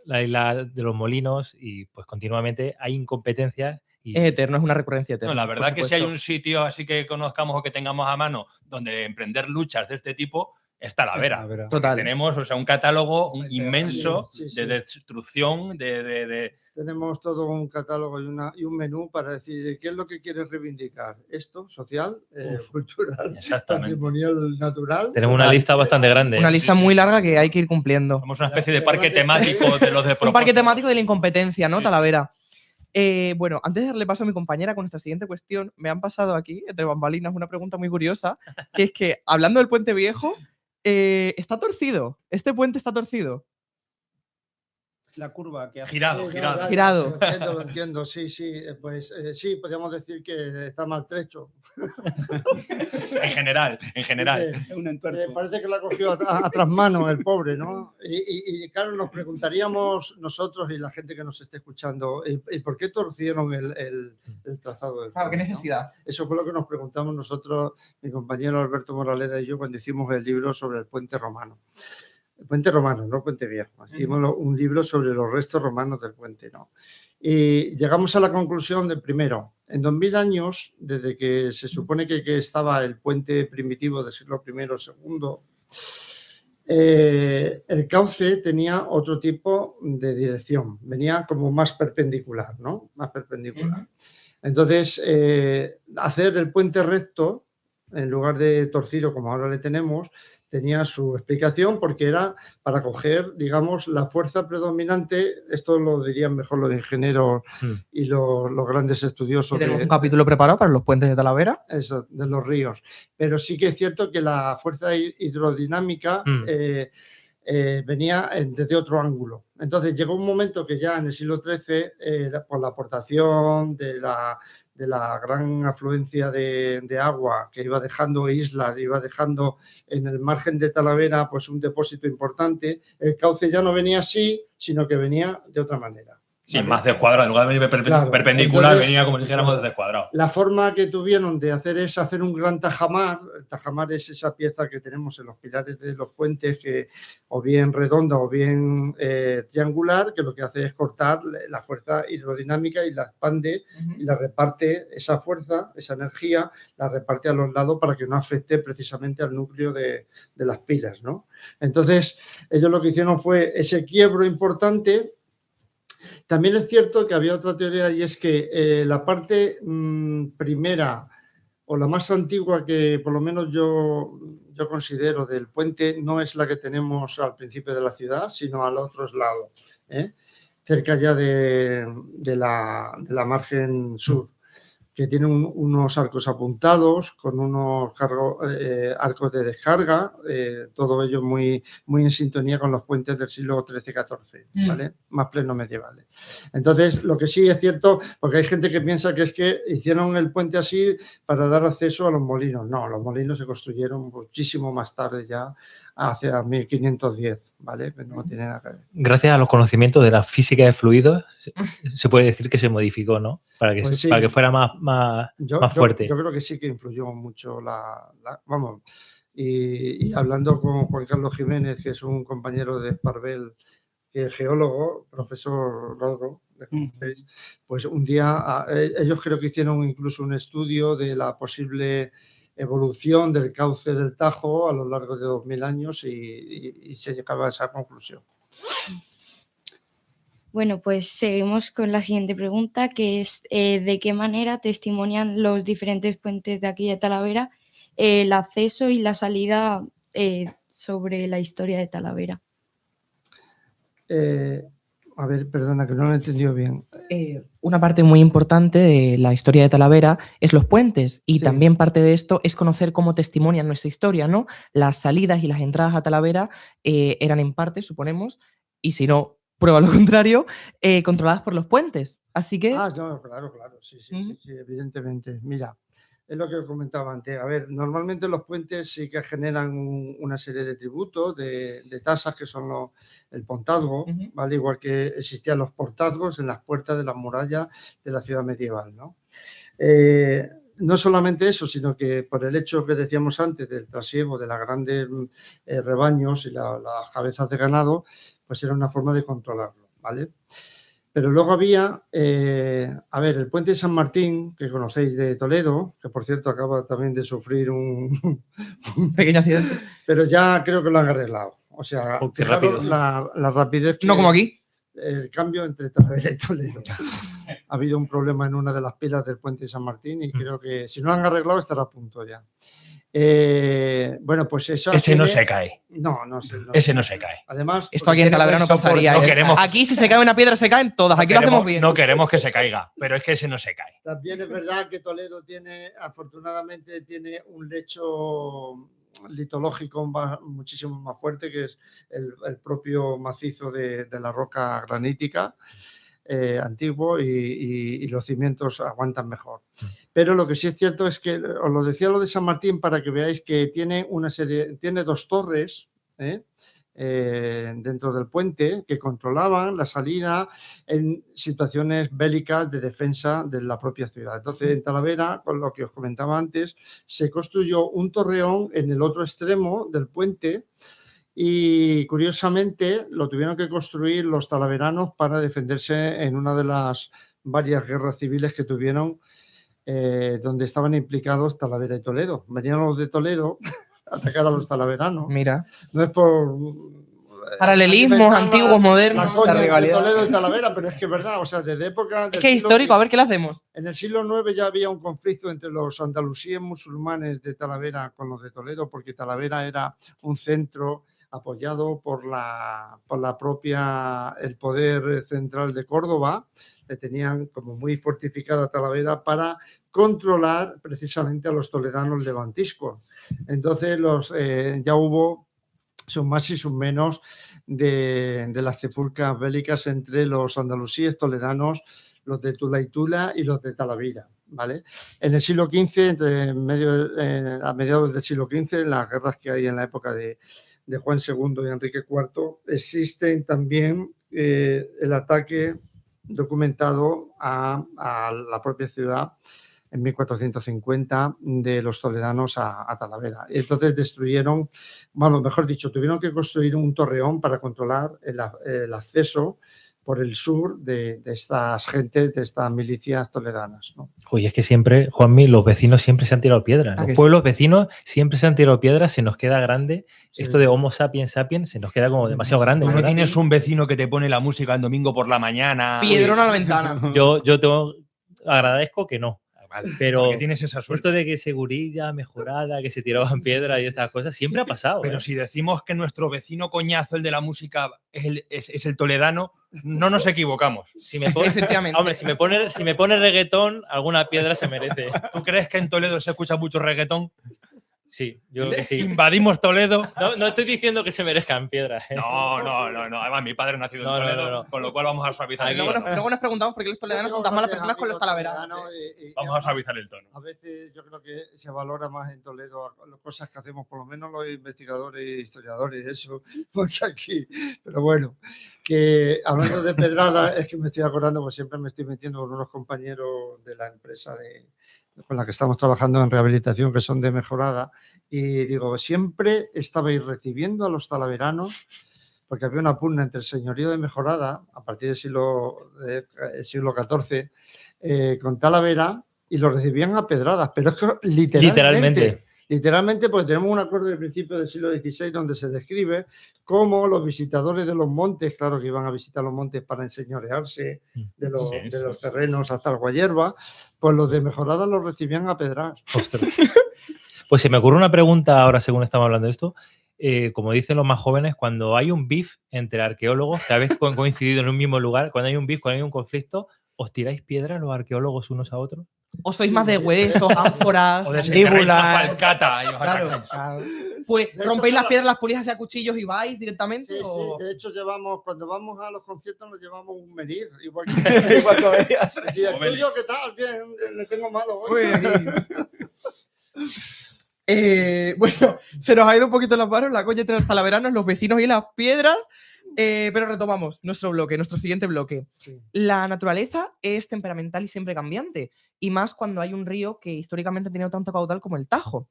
S2: la isla de los Molinos, y pues continuamente hay incompetencias.
S1: Es eterno, es una recurrencia eterna.
S3: No, la verdad que si hay un sitio así que conozcamos o que tengamos a mano donde emprender luchas de este tipo, es Talavera.
S1: Total.
S3: Tenemos un catálogo inmenso de destrucción,
S4: Tenemos todo un catálogo y un menú para decir qué es lo que quieres reivindicar. Esto, social, cultural, patrimonial, natural.
S2: Tenemos una lista bastante grande.
S1: Una lista muy larga que hay que ir cumpliendo.
S3: Somos una especie de parque temático de los de propósito.
S1: Un parque temático de la incompetencia, ¿no, Talavera? Bueno, antes de darle paso a mi compañera con nuestra siguiente cuestión, me han pasado aquí, entre bambalinas, una pregunta muy curiosa, que es que, hablando del Puente Viejo, está torcido. Este puente está torcido.
S5: La curva que ha
S3: girado.
S4: Lo entiendo, sí. Pues sí, podríamos decir que está maltrecho.
S3: En general.
S4: Parece que la cogió a trasmano el pobre, ¿no? Y claro, nos preguntaríamos nosotros y la gente que nos esté escuchando, ¿y por qué torcieron el trazado del puente?
S1: ¿Qué necesidad?
S4: ¿No? Eso fue lo que nos preguntamos nosotros, mi compañero Alberto Moraleda y yo, cuando hicimos el libro sobre el puente romano. El puente romano, no el puente viejo. Hicimos un libro sobre los restos romanos del puente, ¿no? Y llegamos a la conclusión de, primero, en 2000 años, desde que se supone que estaba el puente primitivo del siglo I o II, el cauce tenía otro tipo de dirección. Venía como más perpendicular, ¿no? Más perpendicular. Entonces, hacer el puente recto, en lugar de torcido como ahora le tenemos, tenía su explicación porque era para coger, digamos, la fuerza predominante. Esto lo dirían mejor los ingenieros y los grandes estudiosos.
S1: Tenemos un capítulo preparado para los puentes de Talavera.
S4: Eso, de los ríos. Pero sí que es cierto que la fuerza hidrodinámica venía desde otro ángulo. Entonces llegó un momento que ya en el siglo XIII, por la aportación de la gran afluencia de agua que iba dejando islas, iba dejando en el margen de Talavera pues un depósito importante, el cauce ya no venía así, sino que venía de otra manera.
S3: Sí,
S4: ¿vale?
S3: más descuadrado. En lugar de venir
S4: Claro,
S3: perpendicular,
S4: entonces,
S3: venía como si dijéramos
S4: claro,
S3: descuadrado.
S4: La forma que tuvieron de hacer es hacer un gran tajamar. El tajamar es esa pieza que tenemos en los pilares de los puentes, que o bien redonda o bien triangular, que lo que hace es cortar la fuerza hidrodinámica y la expande y la reparte, esa fuerza, esa energía, la reparte a los lados para que no afecte precisamente al núcleo de las pilas, ¿no? Entonces, ellos lo que hicieron fue ese quiebro importante. También es cierto que había otra teoría, y es que la parte primera o la más antigua que por lo menos yo considero del puente no es la que tenemos al principio de la ciudad, sino al otro lado, cerca ya de la margen sur, que tiene unos arcos apuntados con unos arcos de descarga, todo ello muy, muy en sintonía con los puentes del siglo XIII-XIV, ¿vale? Más pleno medievales. Entonces, lo que sí es cierto, porque hay gente que piensa que es que hicieron el puente así para dar acceso a los molinos. No, los molinos se construyeron muchísimo más tarde, ya hacia 1510, ¿vale? Pero no tiene nada que ver.
S2: Gracias a los conocimientos de la física de fluidos, se puede decir que se modificó, ¿no? Para que,
S4: Pues sí.
S2: para que fuera más fuerte.
S4: Yo creo que sí que influyó mucho vamos, y hablando con Juan Carlos Jiménez, que es un compañero de Esparvel, que es geólogo, profesor Rodro, pues un día ellos creo que hicieron incluso un estudio de la posible evolución del cauce del Tajo a lo largo de 2000 años y se llegaba a esa conclusión.
S6: Bueno, pues seguimos con la siguiente pregunta, que es ¿de qué manera testimonian los diferentes puentes de aquí de Talavera el acceso y la salida sobre la historia de Talavera?
S4: A ver, perdona, que no lo he entendido bien.
S1: Una parte muy importante de la historia de Talavera es los puentes, y también parte de esto es conocer cómo testimonian nuestra historia, ¿no? Las salidas y las entradas a Talavera eran en parte, suponemos, y si no, prueba lo contrario, controladas por los puentes. Así que...
S4: No, claro, sí, evidentemente. Mira, es lo que comentaba antes. A ver, normalmente los puentes sí que generan una serie de tributos, de tasas, que son el pontazgo, ¿vale? Igual que existían los portazgos en las puertas de las murallas de la ciudad medieval, ¿no? No solamente eso, sino que por el hecho que decíamos antes del trasiego de los grandes rebaños y las cabezas de ganado, pues era una forma de controlarlo, ¿vale? Pero luego había, el puente de San Martín, que conocéis de Toledo, que por cierto acaba también de sufrir un
S1: pequeño accidente.
S4: Pero ya creo que lo han arreglado. O sea, fijaros la rapidez que...
S1: No como aquí.
S4: El cambio entre Talavera y Toledo. Ha habido un problema en una de las pilas del puente de San Martín y creo que si no lo han arreglado estará a punto ya. Bueno, pues eso...
S3: Ese no se cae.
S4: No.
S3: Ese no se cae.
S4: Además...
S1: Esto aquí en Talavera no pasaría. Aquí si se cae una piedra se caen todas. Aquí lo hacemos bien.
S3: No queremos que se caiga, pero es que ese no se cae.
S4: También es verdad que Toledo afortunadamente tiene un lecho litológico muchísimo más fuerte, que es el propio macizo de la roca granítica antiguo, y los cimientos aguantan mejor. Pero lo que sí es cierto es que, os lo decía lo de San Martín para que veáis que tiene tiene dos torres dentro del puente que controlaban la salida en situaciones bélicas de defensa de la propia ciudad. Entonces, en Talavera, con lo que os comentaba antes, se construyó un torreón en el otro extremo del puente y, curiosamente, lo tuvieron que construir los talaveranos para defenderse en una de las varias guerras civiles que tuvieron, donde estaban implicados Talavera y Toledo. Venían los de Toledo atacar a los talaveranos.
S1: Mira.
S4: No es por...
S1: Paralelismos antiguos, modernos.
S4: La coña de Toledo y Talavera, pero es que es verdad, o sea, desde época...
S1: Es que es histórico, a ver qué le hacemos.
S4: En el siglo IX ya había un conflicto entre los andalusíes musulmanes de Talavera con los de Toledo, porque Talavera era un centro apoyado por el poder central de Córdoba. Le tenían como muy fortificada Talavera para controlar precisamente a los toledanos levantiscos. Entonces ya hubo sus más y sus menos de las trifulcas bélicas entre los andalusíes toledanos, los de Tula y Tula y los de Talavera. ¿vale? En el siglo XV, a mediados del siglo XV, en las guerras que hay en la época de Juan II y Enrique IV, existen también el ataque documentado a la propia ciudad en 1450 de los toledanos a Talavera. Entonces destruyeron, bueno, mejor dicho, tuvieron que construir un torreón para controlar el acceso por el sur de estas gentes, de estas milicias toledanas, ¿no?
S2: Oye, es que siempre, Juanmi, los vecinos siempre se han tirado piedras. Los pueblos vecinos siempre se han tirado piedras, se nos queda grande. Sí. Esto de Homo sapiens sapiens se nos queda como demasiado grande.
S3: Tú no tienes un vecino que te pone la música el domingo por la mañana.
S1: Piedrón a la ventana.
S2: Yo agradezco que no.
S3: Vale,
S2: pero
S3: tienes esa suerte.
S2: Esto de que segurilla, mejorada, que se tiraban piedras y estas cosas, siempre ha pasado.
S3: Pero si decimos que nuestro vecino coñazo, el de la música, es el toledano, no nos equivocamos.
S2: Si me pone, hombre, si me pone reggaetón, alguna piedra se merece.
S3: ¿Tú crees que en Toledo se escucha mucho reggaetón?
S2: Sí, yo creo que sí.
S3: Invadimos Toledo.
S2: No estoy diciendo que se merezcan piedras.
S3: No. Además, mi padre ha nacido en Toledo, con lo cual vamos a suavizar el tono.
S1: Luego nos preguntamos por qué los toledanos son tan malas personas con los talaveranos.
S3: Vamos a suavizar el tono.
S4: A veces yo creo que se valora más en Toledo las cosas que hacemos, por lo menos los investigadores e historiadores, eso, porque aquí. Pero bueno, que hablando de pedrada, es que me estoy acordando, pues siempre me estoy metiendo con unos compañeros de la empresa con la que estamos trabajando en rehabilitación, que son de Mejorada, y digo, siempre estabais recibiendo a los talaveranos, porque había una pugna entre el señorío de Mejorada, a partir del siglo XIV, con Talavera, y lo recibían a pedradas, pero es que literalmente, porque tenemos un acuerdo de principio del siglo XVI donde se describe cómo los visitadores de los montes, claro que iban a visitar los montes para enseñorearse de los terrenos hasta el Guayerba, pues los de Mejorada los recibían a pedradas.
S2: Ostras. Pues se me ocurre una pregunta ahora, según estamos hablando de esto. Como dicen los más jóvenes, cuando hay un beef entre arqueólogos, que habéis coincidido en un mismo lugar, cuando hay un beef, cuando hay un conflicto, ¿os tiráis piedras los arqueólogos unos a otros?
S1: ¿O sois más de huesos, ánforas,
S3: o mandíbulas?
S1: Claro. Pues rompéis las piedras, las pulís hacia cuchillos y vais directamente.
S4: Sí,
S1: ¿o?
S4: Sí, de hecho cuando vamos a los conciertos nos llevamos un menir, igual que igual y el tuyo, ¿qué tal? Bien, le tengo malo.
S1: Bueno, se nos ha ido un poquito las manos, la coña entre los talaveranos, los vecinos y las piedras. Pero retomamos nuestro siguiente bloque. Sí. La naturaleza es temperamental y siempre cambiante, y más cuando hay un río que históricamente ha tenido tanto caudal como el Tajo.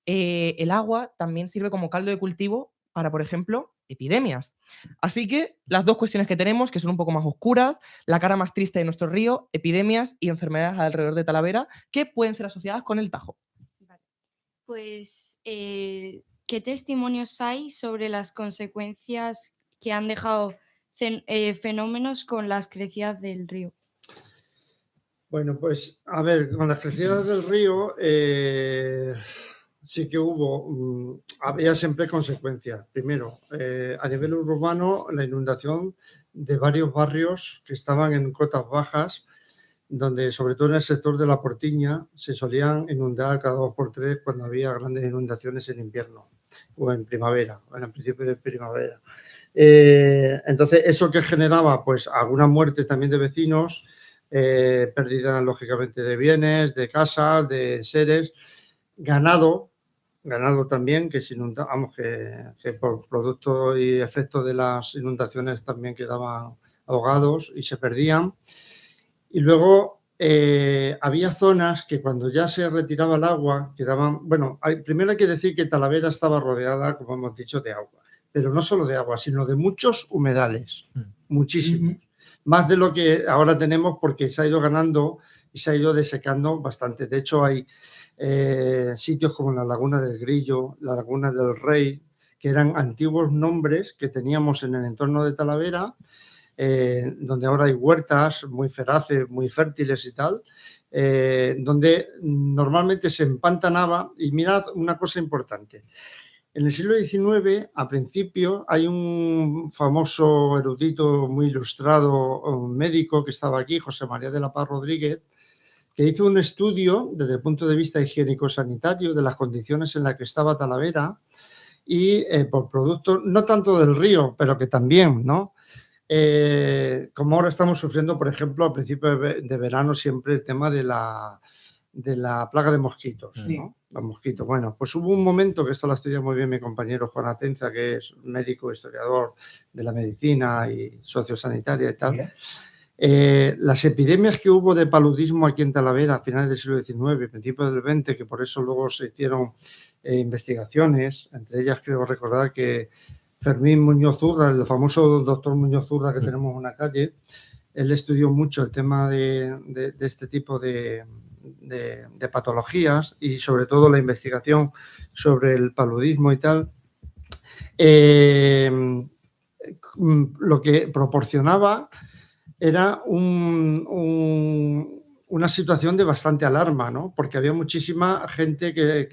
S1: El agua también sirve como caldo de cultivo para, por ejemplo, epidemias. Así que las dos cuestiones que tenemos, que son un poco más oscuras, la cara más triste de nuestro río, epidemias y enfermedades alrededor de Talavera, que pueden ser asociadas con el Tajo.
S6: Vale. Pues, ¿qué testimonios hay sobre las consecuencias que han dejado fenómenos con las crecidas del río?
S4: Bueno, pues a ver, con las crecidas del río sí que había siempre consecuencias. Primero, a nivel urbano, la inundación de varios barrios que estaban en cotas bajas, donde sobre todo en el sector de la Portiña se solían inundar cada 2 por 3 cuando había grandes inundaciones en invierno o en primavera, o en el principio de primavera. Entonces, ¿eso que generaba? Pues alguna muerte también de vecinos, pérdida lógicamente de bienes, de casas, de seres, ganado también, que se inundaba, que por producto y efecto de las inundaciones también quedaban ahogados y se perdían. Y luego había zonas que cuando ya se retiraba el agua quedaban... Bueno, primero hay que decir que Talavera estaba rodeada, como hemos dicho, de agua. Pero no solo de agua, sino de muchos humedales, muchísimos. Más de lo que ahora tenemos porque se ha ido ganando y se ha ido desecando bastante. De hecho, hay sitios como la Laguna del Grillo, la Laguna del Rey, que eran antiguos nombres que teníamos en el entorno de Talavera, donde ahora hay huertas muy feraces, muy fértiles y tal, donde normalmente se empantanaba. Y mirad una cosa importante. En el siglo XIX, a principio, hay un famoso erudito muy ilustrado, un médico que estaba aquí, José María de la Paz Rodríguez, que hizo un estudio desde el punto de vista higiénico-sanitario de las condiciones en las que estaba Talavera y por producto, no tanto del río, pero que también, ¿no? Como ahora estamos sufriendo, por ejemplo, a principios de verano siempre el tema de la de la plaga de mosquitos,
S1: Sí.
S4: ¿no? Los mosquitos. Bueno, pues hubo un momento, que esto lo ha estudiado muy bien mi compañero Juan Atenza, que es médico, historiador de la medicina y sociosanitaria y tal.
S1: Bien.
S4: Las epidemias que hubo de paludismo aquí en Talavera a finales del siglo XIX, principios del XX, que por eso luego se hicieron investigaciones, entre ellas creo recordar que Fermín Muñoz Zurda, el famoso doctor Muñoz Zurda que tenemos en una calle, él estudió mucho el tema de este tipo de patologías y sobre todo la investigación sobre el paludismo y tal. Lo que proporcionaba era una situación de bastante alarma, ¿no? Porque había muchísima gente que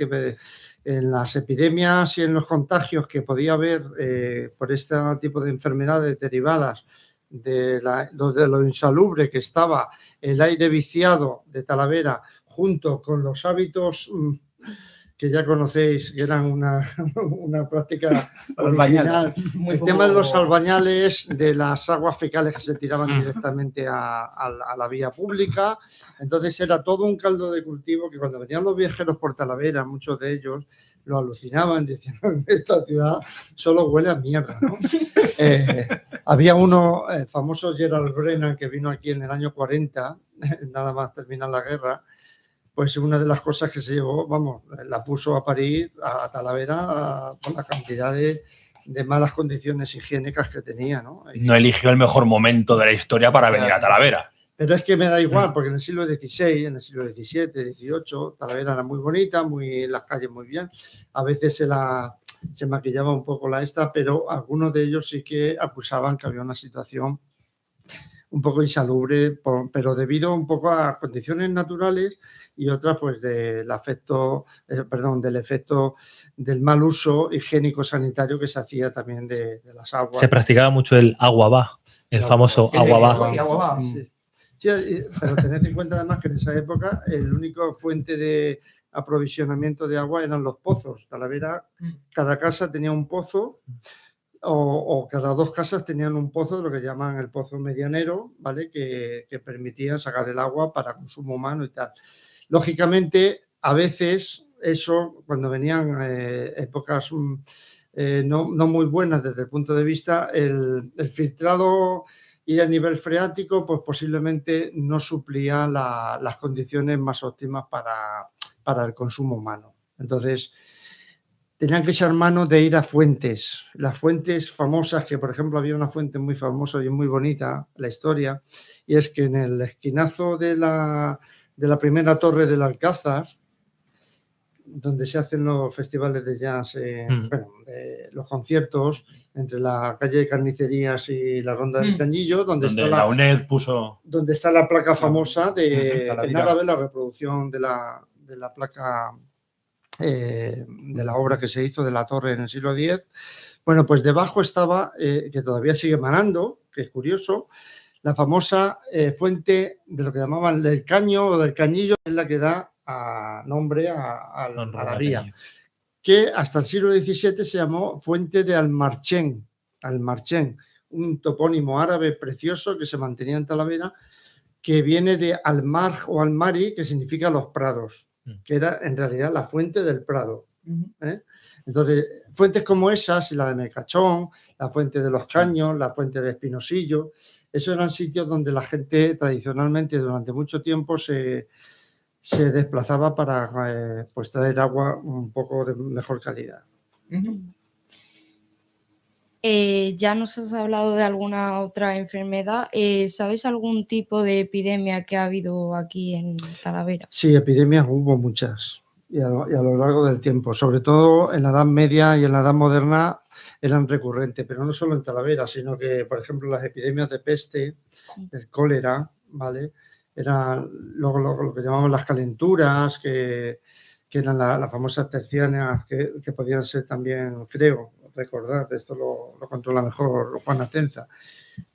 S4: en las epidemias y en los contagios que podía haber por este tipo de enfermedades derivadas de lo insalubre que estaba el aire viciado de Talavera, junto con los hábitos que ya conocéis, que eran una práctica original. El tema de los albañales, de las aguas fecales que se tiraban directamente a la vía pública. Entonces era todo un caldo de cultivo que cuando venían los viajeros por Talavera, muchos de ellos lo alucinaban, diciendo, esta ciudad solo huele a mierda, ¿no? Había uno, el famoso Gerald Brennan, que vino aquí en el año 40, nada más terminar la guerra. Pues una de las cosas que se llevó, vamos, la puso a parir a Talavera por la cantidad de malas condiciones higiénicas que tenía, ¿no?
S3: No eligió el mejor momento de la historia para venir a Talavera.
S4: Pero es que me da igual, porque en el siglo XVI, en el siglo XVII, XVIII, Talavera era muy bonita, las calles muy bien. A veces se maquillaba un poco la esta, pero algunos de ellos sí que acusaban que había una situación un poco insalubre, pero debido un poco a condiciones naturales y otras pues del efecto del mal uso higiénico-sanitario que se hacía también de las aguas.
S2: Se practicaba mucho el agua va, el famoso agua va.
S4: Sí. Sí, pero tened en cuenta además que en esa época el único fuente de aprovisionamiento de agua eran los pozos. Talavera, cada casa tenía un pozo o cada dos casas tenían un pozo, lo que llaman el pozo medianero, ¿vale? Que permitía sacar el agua para consumo humano y tal. Lógicamente, a veces eso, cuando venían épocas no muy buenas desde el punto de vista, el filtrado y a nivel freático, pues posiblemente no suplía las condiciones más óptimas para el consumo humano. Entonces, tenían que echar mano de ir a fuentes. Las fuentes famosas, que por ejemplo había una fuente muy famosa y muy bonita, la historia, y es que en el esquinazo de la primera torre del Alcázar, donde se hacen los festivales de jazz, los conciertos, entre la calle de Carnicerías y la Ronda del Cañillo, donde está
S3: la UNED puso...
S4: Donde está la placa famosa en árabe, la reproducción de la placa de la obra que se hizo de la torre en el siglo X. Bueno, pues debajo estaba, que todavía sigue emanando, que es curioso, la famosa fuente de lo que llamaban del caño o del cañillo, es la que da nombre a la vía, que hasta el siglo XVII se llamó Fuente de Almarchén, un topónimo árabe precioso que se mantenía en Talavera, que viene de Almarj o Almari, que significa los prados, que era en realidad la fuente del Prado. Entonces, fuentes como esas, y la de Mecachón, la fuente de los Caños, la fuente de Espinosillo, esos eran sitios donde la gente tradicionalmente durante mucho tiempo se desplazaba para pues traer agua un poco de mejor calidad.
S6: Ya nos has hablado de alguna otra enfermedad. ¿Sabes algún tipo de epidemia que ha habido aquí en Talavera?
S4: Sí, epidemias hubo muchas y a lo largo del tiempo. Sobre todo en la Edad Media y en la Edad Moderna eran recurrentes, pero no solo en Talavera, sino que, por ejemplo, las epidemias de peste, del cólera, ¿vale? Era luego lo que llamamos las calenturas, que eran las famosas tercianas, que podían ser también, creo, recordar, esto lo controla mejor Juan Atenza,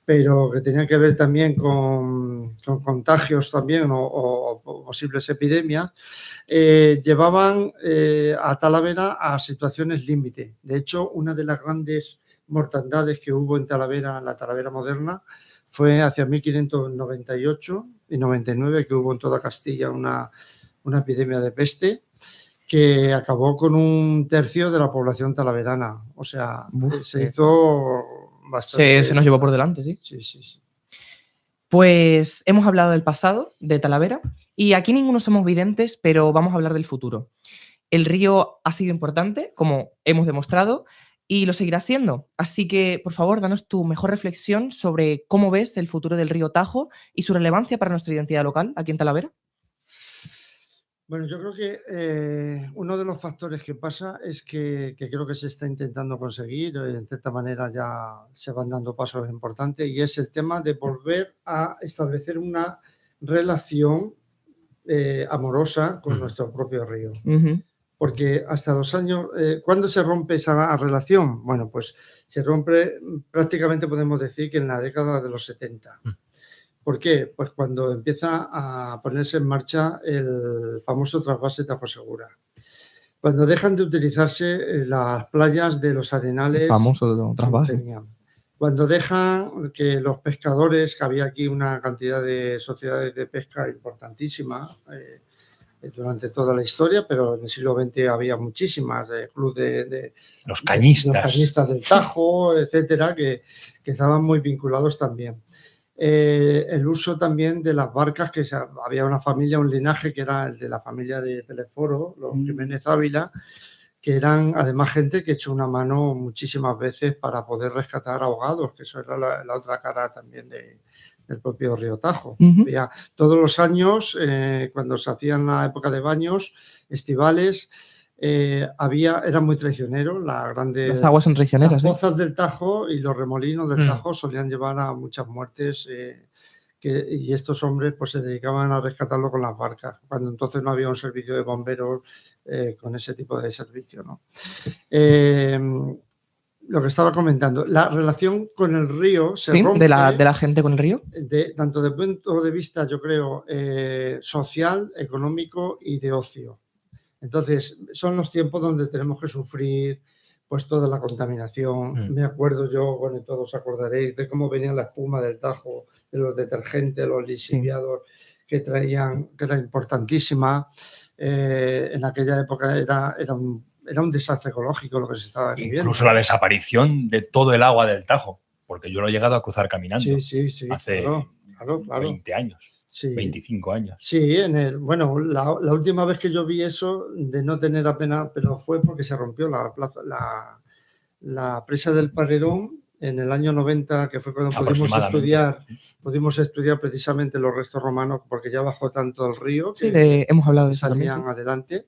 S4: pero que tenían que ver también con contagios también o posibles epidemias, llevaban a Talavera a situaciones límite. De hecho, una de las grandes mortandades que hubo en Talavera, en la Talavera moderna, fue hacia 1598 y 99, que hubo en toda Castilla una epidemia de peste que acabó con 1/3 de la población talaverana. O sea, se hizo bastante...
S1: Se nos llevó por delante, sí.
S4: Sí.
S1: Pues hemos hablado del pasado, de Talavera, y aquí ninguno somos videntes, pero vamos a hablar del futuro. El río ha sido importante, como hemos demostrado, y lo seguirá siendo. Así que, por favor, danos tu mejor reflexión sobre cómo ves el futuro del río Tajo y su relevancia para nuestra identidad local aquí en Talavera.
S4: Bueno, yo creo que uno de los factores que pasa es que creo que se está intentando conseguir, en cierta manera ya se van dando pasos importantes, y es el tema de volver a establecer una relación amorosa con nuestro propio río. Porque hasta los años, ¿cuándo se rompe esa relación? Bueno, pues se rompe prácticamente, podemos decir, que en la década de los 70. ¿Por qué? Pues cuando empieza a ponerse en marcha el famoso trasvase Tajo Segura. Cuando dejan de utilizarse las playas de los Arenales.
S1: El famoso trasvase.
S4: Cuando dejan que los pescadores, que había aquí una cantidad de sociedades de pesca importantísima durante toda la historia, pero en el siglo XX había muchísimas, club de
S3: los cañistas.
S4: Los cañistas del Tajo, etcétera, que estaban muy vinculados también. El uso también de las barcas, que había una familia, un linaje que era el de la familia de Teleforo, los Jiménez Ávila, que eran además gente que echó una mano muchísimas veces para poder rescatar ahogados, que eso era la otra cara también del propio río Tajo. Todos los años, cuando se hacían la época de baños estivales, eran muy traicioneros.
S1: Las aguas son traicioneras.
S4: Las pozas del Tajo y los remolinos del Tajo solían llevar a muchas muertes y estos hombres pues se dedicaban a rescatarlo con las barcas, cuando entonces no había un servicio de bomberos con ese tipo de servicio, ¿no? Lo que estaba comentando, la relación con el río se rompe
S1: de la gente con el río.
S4: Tanto desde el punto de vista, yo creo, social, económico y de ocio. Entonces, son los tiempos donde tenemos que sufrir pues toda la contaminación. Me acuerdo yo, bueno, todos os acordaréis de cómo venía la espuma del Tajo, de los detergentes, los lixiviados que traían, que era importantísima. En aquella época era un desastre ecológico lo que se estaba viviendo.
S3: Incluso la desaparición de todo el agua del Tajo, porque yo lo he llegado a cruzar caminando hace
S4: claro.
S3: 20 años. Sí. 25 años.
S4: Sí, la última vez que yo vi eso, de no tener apenas, pero fue porque se rompió la presa del Paredón en el año 90, que fue cuando pudimos estudiar precisamente los restos romanos, porque ya bajó tanto el río que
S1: hemos hablado de eso
S4: salían
S1: también,
S4: adelante.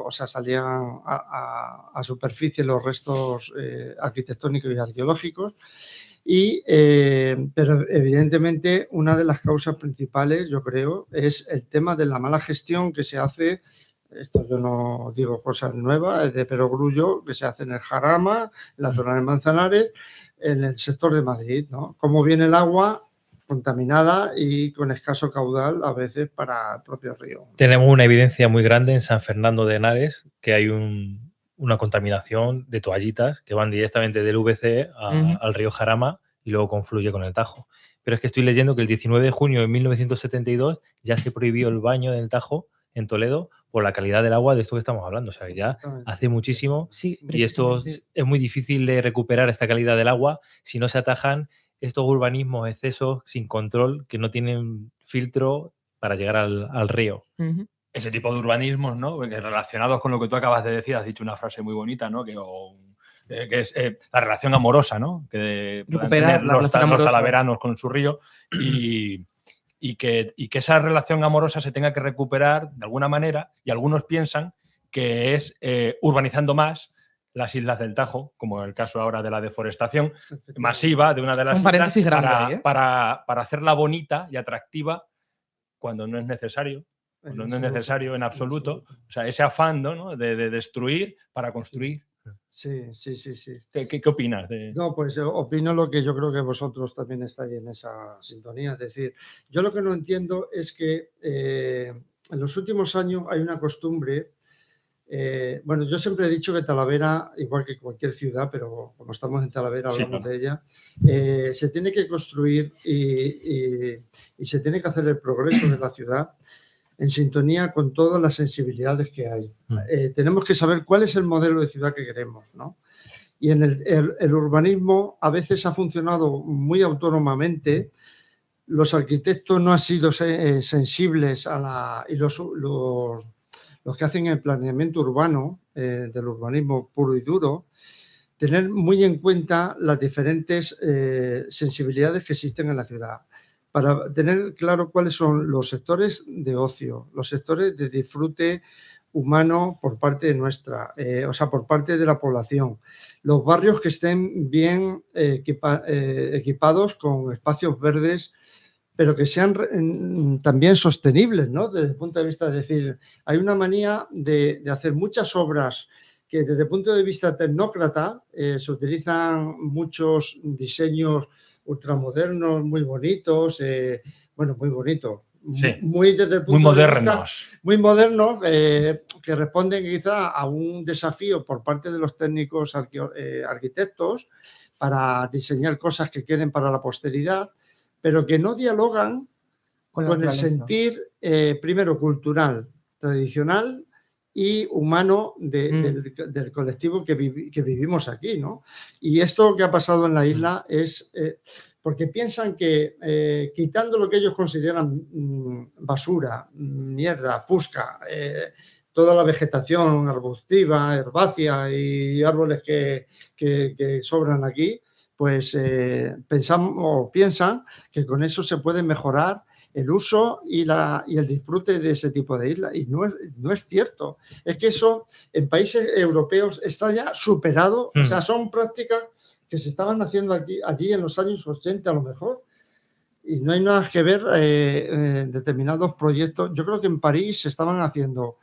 S4: Salían a superficie los restos arquitectónicos y arqueológicos. Pero evidentemente una de las causas principales, yo creo, es el tema de la mala gestión que se hace. Esto yo no digo cosas nuevas, es de perogrullo, que se hace en el Jarama, en la zona de Manzanares, en el sector de Madrid, ¿no? Cómo viene el agua contaminada y con escaso caudal a veces para el propio río.
S2: Tenemos una evidencia muy grande en San Fernando de Henares, que hay una contaminación de toallitas que van directamente del VC al río Jarama y luego confluye con el Tajo. Pero es que estoy leyendo que el 19 de junio de 1972 ya se prohibió el baño del Tajo en Toledo por la calidad del agua de esto que estamos hablando. O sea, ya hace muchísimo y esto es muy difícil de recuperar esta calidad del agua si no se atajan estos urbanismos, excesos sin control que no tienen filtro para llegar al río.
S3: Ese tipo de urbanismos, ¿no? Relacionados con lo que tú acabas de decir, has dicho una frase muy bonita, ¿no? Que es la relación amorosa, ¿no? Que
S1: recuperar
S3: los talaveranos con su río y que esa relación amorosa se tenga que recuperar de alguna manera, y algunos piensan que es urbanizando más las islas del Tajo, como en el caso ahora de la deforestación masiva de una de las islas para hacerla bonita y atractiva cuando no es necesario. No es necesario en absoluto. O sea, ese afán, ¿no? de destruir para construir.
S4: Sí.
S3: ¿Qué opinas?
S4: No, pues opino lo que yo creo que vosotros también estáis en esa sintonía. Es decir, yo lo que no entiendo es que en los últimos años hay una costumbre. Yo siempre he dicho que Talavera, igual que cualquier ciudad, pero como estamos en Talavera hablamos de ella, se tiene que construir y se tiene que hacer el progreso de la ciudad en sintonía con todas las sensibilidades que hay. Tenemos que saber cuál es el modelo de ciudad que queremos, ¿no? Y en el urbanismo a veces ha funcionado muy autónomamente. Los arquitectos no han sido sensibles y los que hacen el planeamiento urbano, del urbanismo puro y duro, tener muy en cuenta las diferentes sensibilidades que existen en la ciudad, para tener claro cuáles son los sectores de ocio, los sectores de disfrute humano por parte nuestra, o sea, por parte de la población, los barrios que estén bien equipados con espacios verdes, pero que sean también sostenibles, ¿no? Desde el punto de vista de decir, hay una manía de hacer muchas obras que desde el punto de vista tecnócrata se utilizan muchos diseños ultramodernos, muy bonitos, bueno, muy bonitos,
S3: Sí,
S4: muy desde el punto
S3: muy modernos.
S4: de vista, muy modernos, que responden quizá a un desafío por parte de los técnicos arquitectos para diseñar cosas que queden para la posteridad, pero que no dialogan con el sentir, primero, cultural, tradicional y humano del colectivo que vivimos aquí, ¿no? Y esto que ha pasado en la isla es porque piensan que quitando lo que ellos consideran basura, mierda, fusca, toda la vegetación arbustiva, herbácea y árboles que sobran aquí, pues piensan que con eso se puede mejorar el uso y el disfrute de ese tipo de islas. Y no es cierto. Es que eso en países europeos está ya superado. O sea, son prácticas que se estaban haciendo allí en los años 80 a lo mejor. Y no hay nada que ver determinados proyectos. Yo creo que en París se estaban haciendo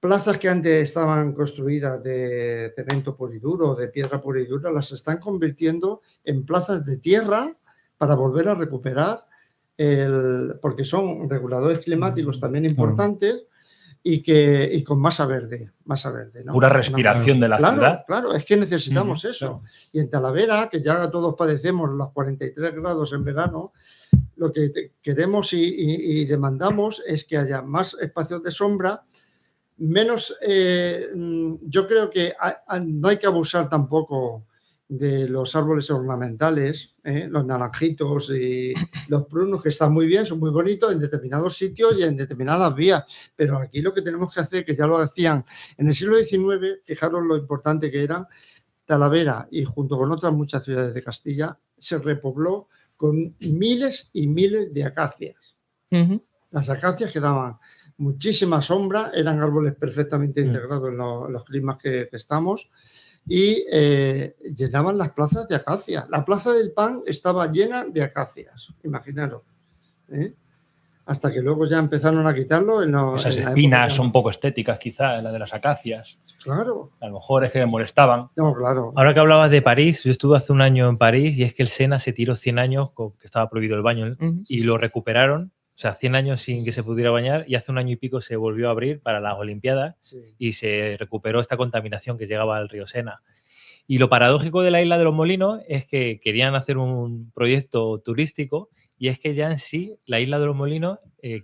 S4: plazas que antes estaban construidas de cemento puro y duro, de piedra pura y dura, las están convirtiendo en plazas de tierra para volver a recuperar, porque son reguladores climáticos también importantes y con masa verde, ¿no?
S3: Pura respiración de la ciudad.
S4: Claro, es que necesitamos eso.
S3: Claro.
S4: Y en Talavera, que ya todos padecemos los 43 grados en verano, lo que queremos y demandamos es que haya más espacios de sombra, menos, yo creo que no hay que abusar tampoco de los árboles ornamentales, los naranjitos y los prunos, que están muy bien, son muy bonitos en determinados sitios y en determinadas vías, pero aquí lo que tenemos que hacer, que ya lo hacían en el siglo XIX, fijaros lo importante que era, Talavera y junto con otras muchas ciudades de Castilla, se repobló con miles y miles de acacias. Las acacias que daban muchísima sombra, eran árboles perfectamente integrados en los climas que estamos y llenaban las plazas de acacias. La Plaza del Pan estaba llena de acacias, imaginaros. Hasta que luego ya empezaron a quitarlo.
S3: Esas espinas son poco estéticas, quizá, la de las acacias.
S4: Claro.
S3: A lo mejor es que me molestaban.
S4: No, claro.
S2: Ahora que hablabas de París, yo estuve hace un año en París y es que el Sena se tiró 100 años, que estaba prohibido el baño, y lo recuperaron. O sea, 100 años sin que se pudiera bañar y hace un año y pico se volvió a abrir para las Olimpiadas y se recuperó esta contaminación que llegaba al río Sena. Y lo paradójico de la Isla de los Molinos es que querían hacer un proyecto turístico y es que ya en sí la Isla de los Molinos,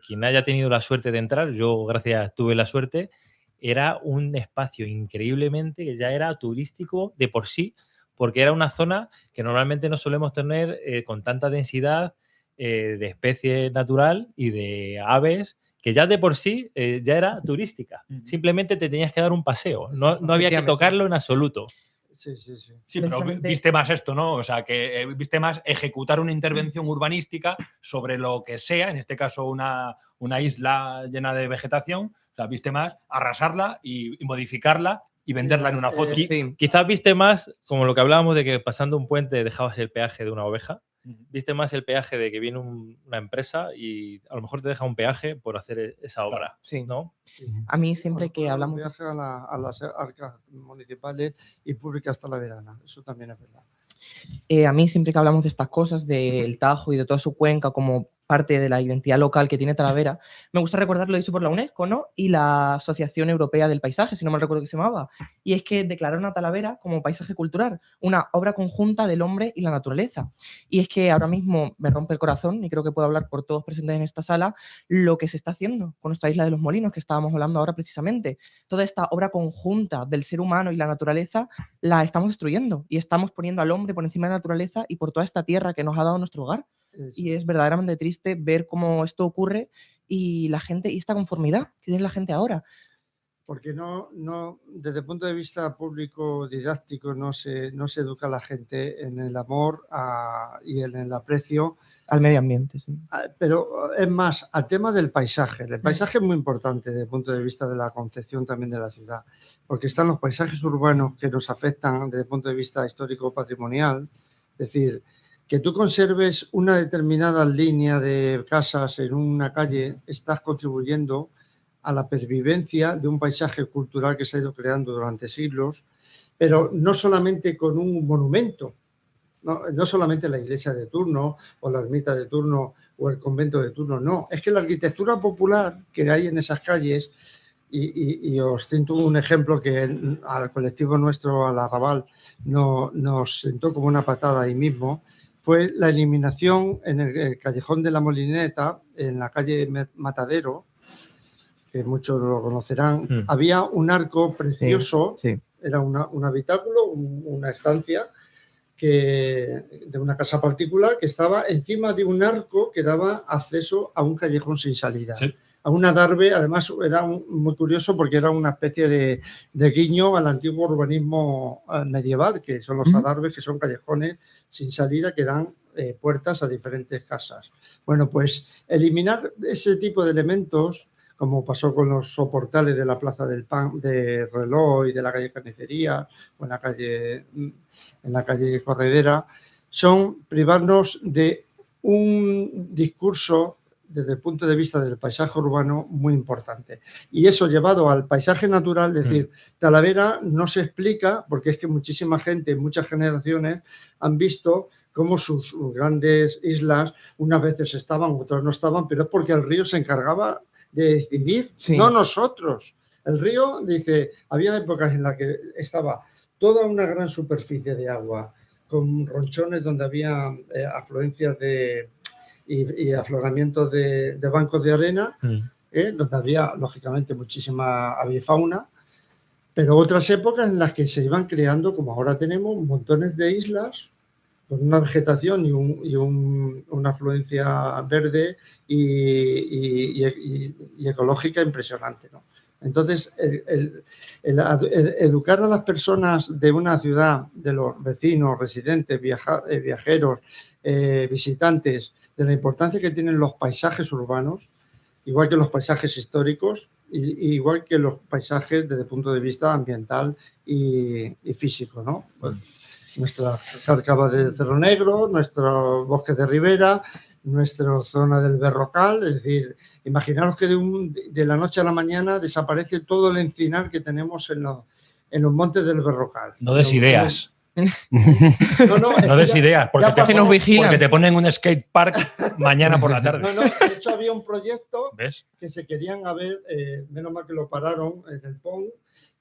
S2: quien haya tenido la suerte de entrar, yo gracias tuve la suerte, era un espacio increíblemente que ya era turístico de por sí, porque era una zona que normalmente no solemos tener con tanta densidad de especie natural y de aves, que ya de por sí ya era turística. Simplemente te tenías que dar un paseo, no había que tocarlo en absoluto.
S3: Sí, pero viste más esto, ¿no? O sea, que viste más ejecutar una intervención urbanística sobre lo que sea, en este caso una isla llena de vegetación, o sea, viste más arrasarla y modificarla y venderla en una foto.
S2: Quizás viste más, como lo que hablábamos de que pasando un puente dejabas el peaje de una oveja, viste más el peaje de que viene una empresa y a lo mejor te deja un peaje por hacer esa obra, ¿no?
S1: A mí siempre que hablamos...
S4: Un viaje a las arcas municipales y públicas talaveranas, eso también es verdad.
S1: A mí siempre que hablamos de estas cosas, del Tajo y de toda su cuenca como parte de la identidad local que tiene Talavera, me gusta recordar lo dicho por la UNESCO, ¿no? Y la Asociación Europea del Paisaje, si no me recuerdo qué se llamaba, y es que declararon a Talavera como paisaje cultural, una obra conjunta del hombre y la naturaleza. Y es que ahora mismo me rompe el corazón, y creo que puedo hablar por todos presentes en esta sala, lo que se está haciendo con nuestra isla de los Molinos, que estábamos hablando ahora precisamente. Toda esta obra conjunta del ser humano y la naturaleza la estamos destruyendo, y estamos poniendo al hombre por encima de la naturaleza y por toda esta tierra que nos ha dado nuestro hogar. Y es verdaderamente triste ver cómo esto ocurre y la gente, y esta conformidad que tiene la gente ahora.
S4: Porque desde el punto de vista público didáctico no se educa a la gente en el amor y en el aprecio
S1: al medio ambiente. Sí.
S4: Pero es más, al tema del paisaje. El paisaje es muy importante desde el punto de vista de la concepción también de la ciudad, porque están los paisajes urbanos que nos afectan desde el punto de vista histórico-patrimonial, es decir, que tú conserves una determinada línea de casas en una calle, estás contribuyendo a la pervivencia de un paisaje cultural que se ha ido creando durante siglos, pero no solamente con un monumento, no solamente la iglesia de turno o la ermita de turno o el convento de turno, no, es que la arquitectura popular que hay en esas calles, y os siento un ejemplo que al colectivo nuestro, al Arrabal, nos sentó como una patada ahí mismo, fue la eliminación en el Callejón de la Molineta, en la calle Matadero, que muchos lo conocerán. Había un arco precioso, sí. Era un habitáculo, una estancia de una casa particular que estaba encima de un arco que daba acceso a un callejón sin salida. Sí. A un adarve, además era muy curioso porque era una especie de guiño al antiguo urbanismo medieval, que son los adarves, que son callejones sin salida que dan puertas a diferentes casas. Bueno, pues eliminar ese tipo de elementos, como pasó con los soportales de la Plaza del Pan, de Reloj y de la calle Carnicería o en la calle Corredera, son privarnos de un discurso desde el punto de vista del paisaje urbano muy importante. Y eso llevado al paisaje natural, es decir, Talavera no se explica, porque es que muchísima gente, muchas generaciones han visto cómo sus grandes islas unas veces estaban, otras no estaban, pero es porque el río se encargaba de decidir, sí. No nosotros. El río, dice, había épocas en las que estaba toda una gran superficie de agua, con ronchones donde había afluencias y afloramientos de bancos de arena, donde había, lógicamente, muchísima avifauna, pero otras épocas en las que se iban creando, como ahora tenemos, montones de islas con una vegetación y una afluencia verde y ecológica impresionante, ¿no? Entonces, el educar a las personas de una ciudad, de los vecinos, residentes, viajeros, visitantes, de la importancia que tienen los paisajes urbanos, igual que los paisajes históricos, igual que los paisajes desde el punto de vista ambiental y físico, ¿no? Pues, nuestra cárcava del Cerro Negro, nuestro bosque de ribera, nuestra zona del Berrocal, es decir, imaginaros que de la noche a la mañana desaparece todo el encinar que tenemos en los montes del Berrocal.
S3: No des ideas. No des ideas, porque te ponen un skate park mañana por la tarde.
S4: De hecho había un proyecto que se querían haber, menos mal que lo pararon en el PON,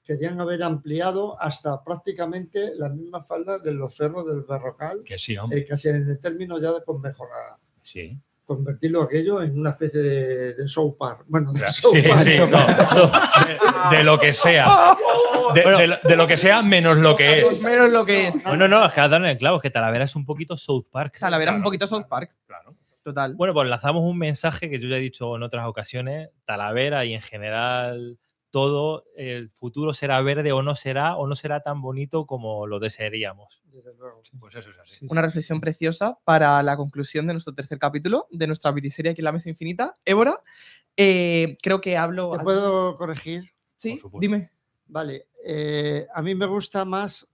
S4: querían haber ampliado hasta prácticamente las mismas faldas de los cerros del Berrocal,
S3: que sí,
S4: casi en el término ya de conmejorada.
S3: Sí.
S4: Convertirlo aquello en una especie de show park. Bueno, de
S3: de lo que sea. De lo que sea menos lo que es.
S1: Menos lo que es.
S2: Bueno, no, es que has dado en el clavo, es que Talavera es un poquito South Park.
S1: Talavera es un poquito South Park.
S3: Claro.
S1: Total.
S2: Bueno, pues lanzamos un mensaje que yo ya he dicho en otras ocasiones. Talavera y en general todo, el futuro será verde o no será tan bonito como lo desearíamos.
S4: Desde luego.
S3: Pues eso es así.
S1: Una reflexión preciosa para la conclusión de nuestro tercer capítulo de nuestra miniserie aquí en La Mesa Infinita. Évora, creo que hablo...
S4: ¿Te puedo corregir?
S1: Sí, dime.
S4: Vale, a mí me gusta más...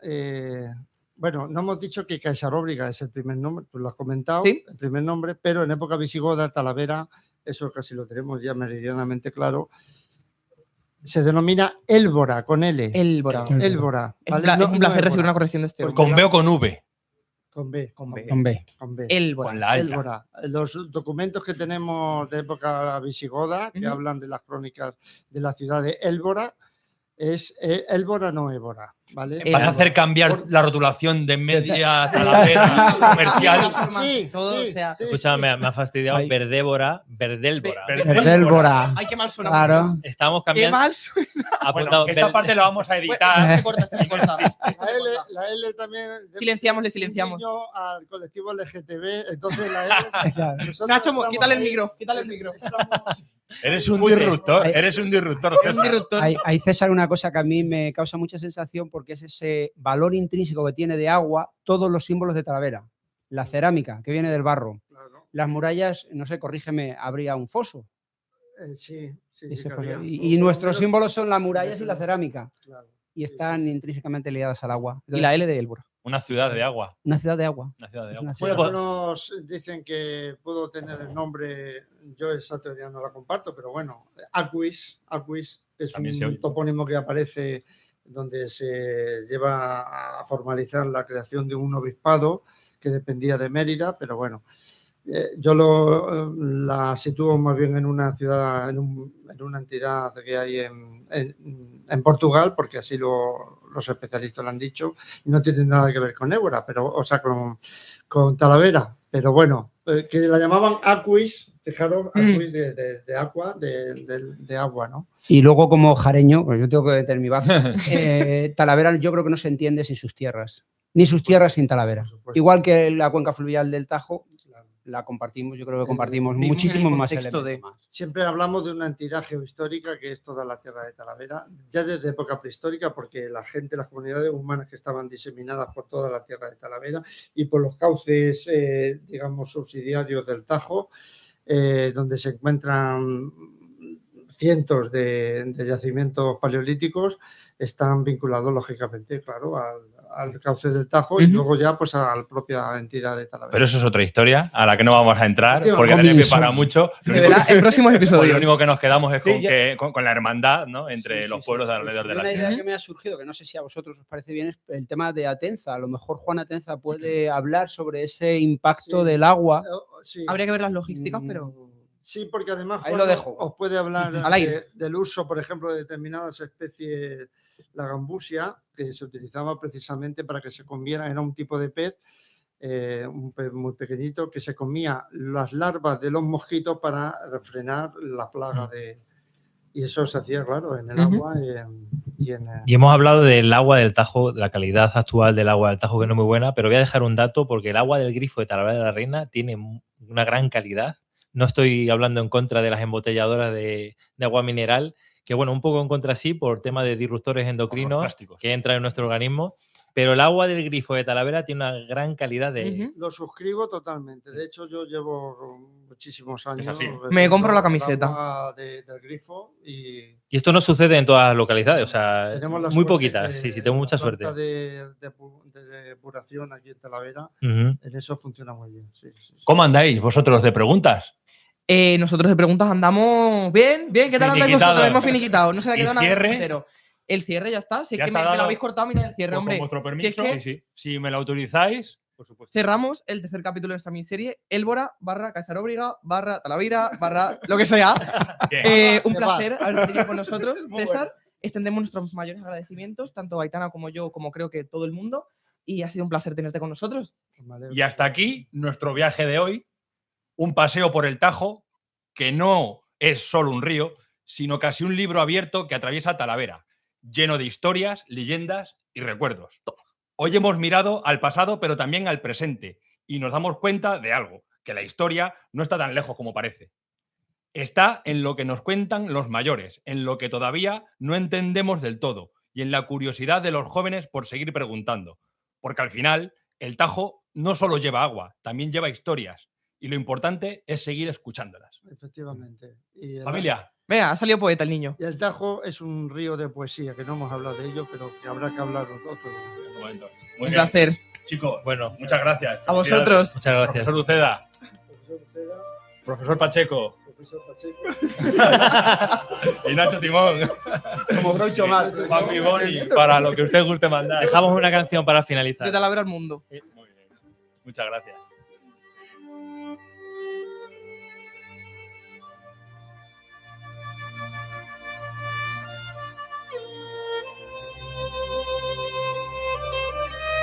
S4: bueno, no hemos dicho que Caixaróbriga es el primer nombre, tú lo has comentado, ¿sí? El primer nombre, pero en época visigoda, Talavera, eso casi lo tenemos ya meridianamente claro, se denomina Élvora, con L.
S1: Élvora.
S4: Élvora.
S1: ¿Vale? Es un placer recibir una corrección de este hombre.
S3: Con B o con V.
S4: Con B.
S1: Con B.
S5: Con B.
S4: Con B.
S1: Élbora.
S3: Con la alta.
S4: Élbora. Los documentos que tenemos de época visigoda, que
S1: Ujú.
S4: hablan de las crónicas de la ciudad de Élbora, es Élbora, no Évora, ¿vale?
S3: ¿Vas a hacer cambiar la rotulación de media talavera comercial?
S4: Sí,
S1: Todo,
S4: sí,
S1: o sea,
S4: sí,
S2: Escucha,
S4: sí.
S2: me ha fastidiado
S5: Ay.
S2: Verdébora, Verdélbora.
S5: Verdélbora.
S1: Ay, qué mal suena.
S5: Claro.
S2: Estamos
S1: Qué
S2: cambiando.
S1: mal suena.
S2: Apuntado
S3: Bueno, esta parte la vamos a editar.
S1: Esto se corta, esto se corta.
S4: La L también.
S1: Silenciamos, le
S4: un
S1: silenciamos.
S4: guiño al colectivo LGTB, entonces la L.
S5: Claro.
S4: nosotros
S1: Nacho,
S4: estamos
S1: quítale el
S4: ahí,
S1: micro, quítale el micro.
S3: Eres un disruptor.
S5: Ay.
S3: Eres un disruptor.
S1: Es un
S3: César.
S1: disruptor.
S5: Hay, César, una cosa que a mí me causa mucha sensación porque es ese valor intrínseco que tiene de agua todos los símbolos de Talavera. La cerámica, que viene del barro.
S4: Claro,
S5: Las murallas, no sé, corrígeme, habría un foso.
S4: sí, sí,
S5: Ese
S4: que
S5: foso.
S4: había.
S5: Y
S4: Por lo
S5: nuestros
S4: menos-
S5: símbolos son las murallas y la cerámica.
S4: Claro.
S5: Y están intrínsecamente ligadas al agua.
S1: Y la L de Élbora.
S3: Una ciudad de agua.
S5: Una ciudad de agua.
S3: Una ciudad de
S5: Es
S3: agua.
S5: una
S4: Sí,
S3: Bueno, pues,
S4: algunos dicen que puedo tener el nombre, yo esa teoría no la comparto, pero bueno, Aquis es
S3: También se
S4: un
S3: oye.
S4: topónimo que aparece donde se lleva a formalizar la creación de un obispado que dependía de Mérida, pero bueno, yo la sitúo más bien en una ciudad, en una entidad que hay en Portugal, porque así los especialistas lo han dicho, y no tiene nada que ver con Évora, pero, o sea, con Talavera, pero bueno, que la llamaban Aquis, fijaros, Aquis de agua, de agua, ¿no?
S5: Y luego, como jareño, pues yo tengo que tener mi baza, Talavera yo creo que no se entiende sin sus tierras. Ni sus tierras sin Talavera.
S4: Por supuesto.
S5: Igual que la cuenca fluvial del Tajo,
S4: Claro.
S5: la compartimos, yo creo que compartimos
S1: Vivimos en
S5: muchísimos
S1: el
S5: más
S1: contexto
S5: elementos más.
S4: Siempre hablamos de una entidad geohistórica que es toda la tierra de Talavera, ya desde época prehistórica, porque la gente, las comunidades humanas que estaban diseminadas por toda la tierra de Talavera y por los cauces, digamos, subsidiarios del Tajo, donde se encuentran cientos de yacimientos paleolíticos, están vinculados, lógicamente, claro, al cauce del Tajo y
S1: Ujú.
S4: luego ya pues a la propia entidad de Talavera.
S3: pero eso es otra historia a la que no vamos a entrar
S4: Tío,
S3: porque
S5: comienzo.
S3: daría pie para mucho.
S1: Se verá en próximos
S3: Pues
S1: episodios.
S3: lo único que nos quedamos es
S5: Sí,
S3: con, con la hermandad, ¿no? Entre
S5: Sí,
S3: los
S5: sí,
S3: pueblos
S5: sí,
S3: de
S5: sí,
S3: alrededor
S5: sí.
S3: de la
S5: Una
S3: ciudad.
S5: idea que me ha surgido, que no sé si a vosotros os parece bien, es el tema de Atenza. A lo mejor Juan Atenza puede hablar sobre ese impacto
S4: Sí.
S5: del agua.
S4: Sí.
S1: Habría que ver las logísticas,
S5: Mm.
S1: pero.
S4: Sí, porque además
S5: Ahí
S4: Juan,
S5: lo dejo.
S4: os puede hablar
S1: Al aire.
S4: del uso, por ejemplo, de determinadas especies, la gambusia, que se utilizaba precisamente para que se comiera, era un tipo de pez, un pez muy pequeñito, que se comía las larvas de los mosquitos para refrenar la plaga de... Y eso se hacía, claro, en el
S1: Ujú.
S4: agua y en...
S2: Y hemos hablado del agua del Tajo, de la calidad actual del agua del Tajo, que no es muy buena, pero voy a dejar un dato porque el agua del grifo de Talavera de la Reina tiene una gran calidad. No estoy hablando en contra de las embotelladoras de agua mineral, que bueno, un poco en contra sí, por tema de disruptores
S3: Por los
S2: endocrinos
S3: plásticos.
S2: que entran en nuestro organismo, pero el agua del grifo de Talavera tiene una gran calidad de...
S1: Ujú.
S4: Lo suscribo totalmente. De hecho, yo llevo muchísimos años.
S3: así.
S1: Me compro la
S4: bebiendo
S1: camiseta.
S4: el agua del grifo y
S2: Y esto no sucede en todas las localidades, o sea,
S4: tenemos la
S2: muy
S4: suerte
S2: poquitas,
S4: que
S2: sí, tengo mucha
S4: la
S2: suerte.
S4: planta de depuración aquí en Talavera,
S2: Ujú.
S4: en eso funciona muy bien. Sí, sí, sí.
S3: ¿Cómo andáis vosotros de preguntas?
S1: Nosotros de preguntas andamos bien, bien. ¿Qué tal andáis
S3: Finiquitados.
S1: vosotros? Hemos finiquitado. No se le ha
S3: ¿Y
S1: quedado nada
S3: cierre?
S1: entero. El cierre ya está. Si es
S3: Ya
S1: que
S3: está
S1: me lo
S3: dado.
S1: habéis cortado a mitad del cierre,
S3: Pues
S1: hombre.
S3: con vuestro
S1: Si es
S3: permiso,
S1: que
S3: sí, sí. Si me lo autorizáis, por supuesto.
S1: cerramos el tercer capítulo de esta miniserie, Élbora / Casaróbriga / Talavera / lo que sea.
S3: Bien.
S1: Un
S4: Que
S1: placer haber tenido con nosotros,
S3: Muy
S1: César. Extendemos nuestros mayores agradecimientos, tanto Aitana como yo, como creo que todo el mundo. Y ha sido un placer tenerte con nosotros.
S4: Vale.
S3: Y hasta aquí nuestro viaje de hoy, un paseo por el Tajo, que no es solo un río, sino casi un libro abierto que atraviesa Talavera, lleno de historias, leyendas y recuerdos. Hoy hemos mirado al pasado, pero también al presente, y nos damos cuenta de algo, que la historia no está tan lejos como parece. Está en lo que nos cuentan los mayores, en lo que todavía no entendemos del todo, y en la curiosidad de los jóvenes por seguir preguntando. Porque al final, el Tajo no solo lleva agua, también lleva historias, y lo importante es seguir escuchándolas.
S4: Efectivamente. Y
S3: Familia,
S1: Venga, ha salido poeta el niño.
S4: Y el Tajo es un río de poesía, que no hemos hablado de ello, pero que habrá que hablar otro día.
S3: un momento. Muy
S1: Un
S3: bien.
S1: placer.
S3: Chicos,
S2: Bueno,
S3: muchas gracias.
S1: A vosotros.
S2: muchas gracias.
S3: Profesor Uceda,
S4: Profesor Uceda,
S3: profesor Pacheco
S4: profesor Pacheco.
S3: y Nacho Timón.
S5: Como Groucho Marx.
S3: Juan Biboni, para lo que usted guste mandar.
S2: Dejamos una canción para finalizar.
S1: De Talavera al mundo.
S3: Muy bien. Muchas gracias.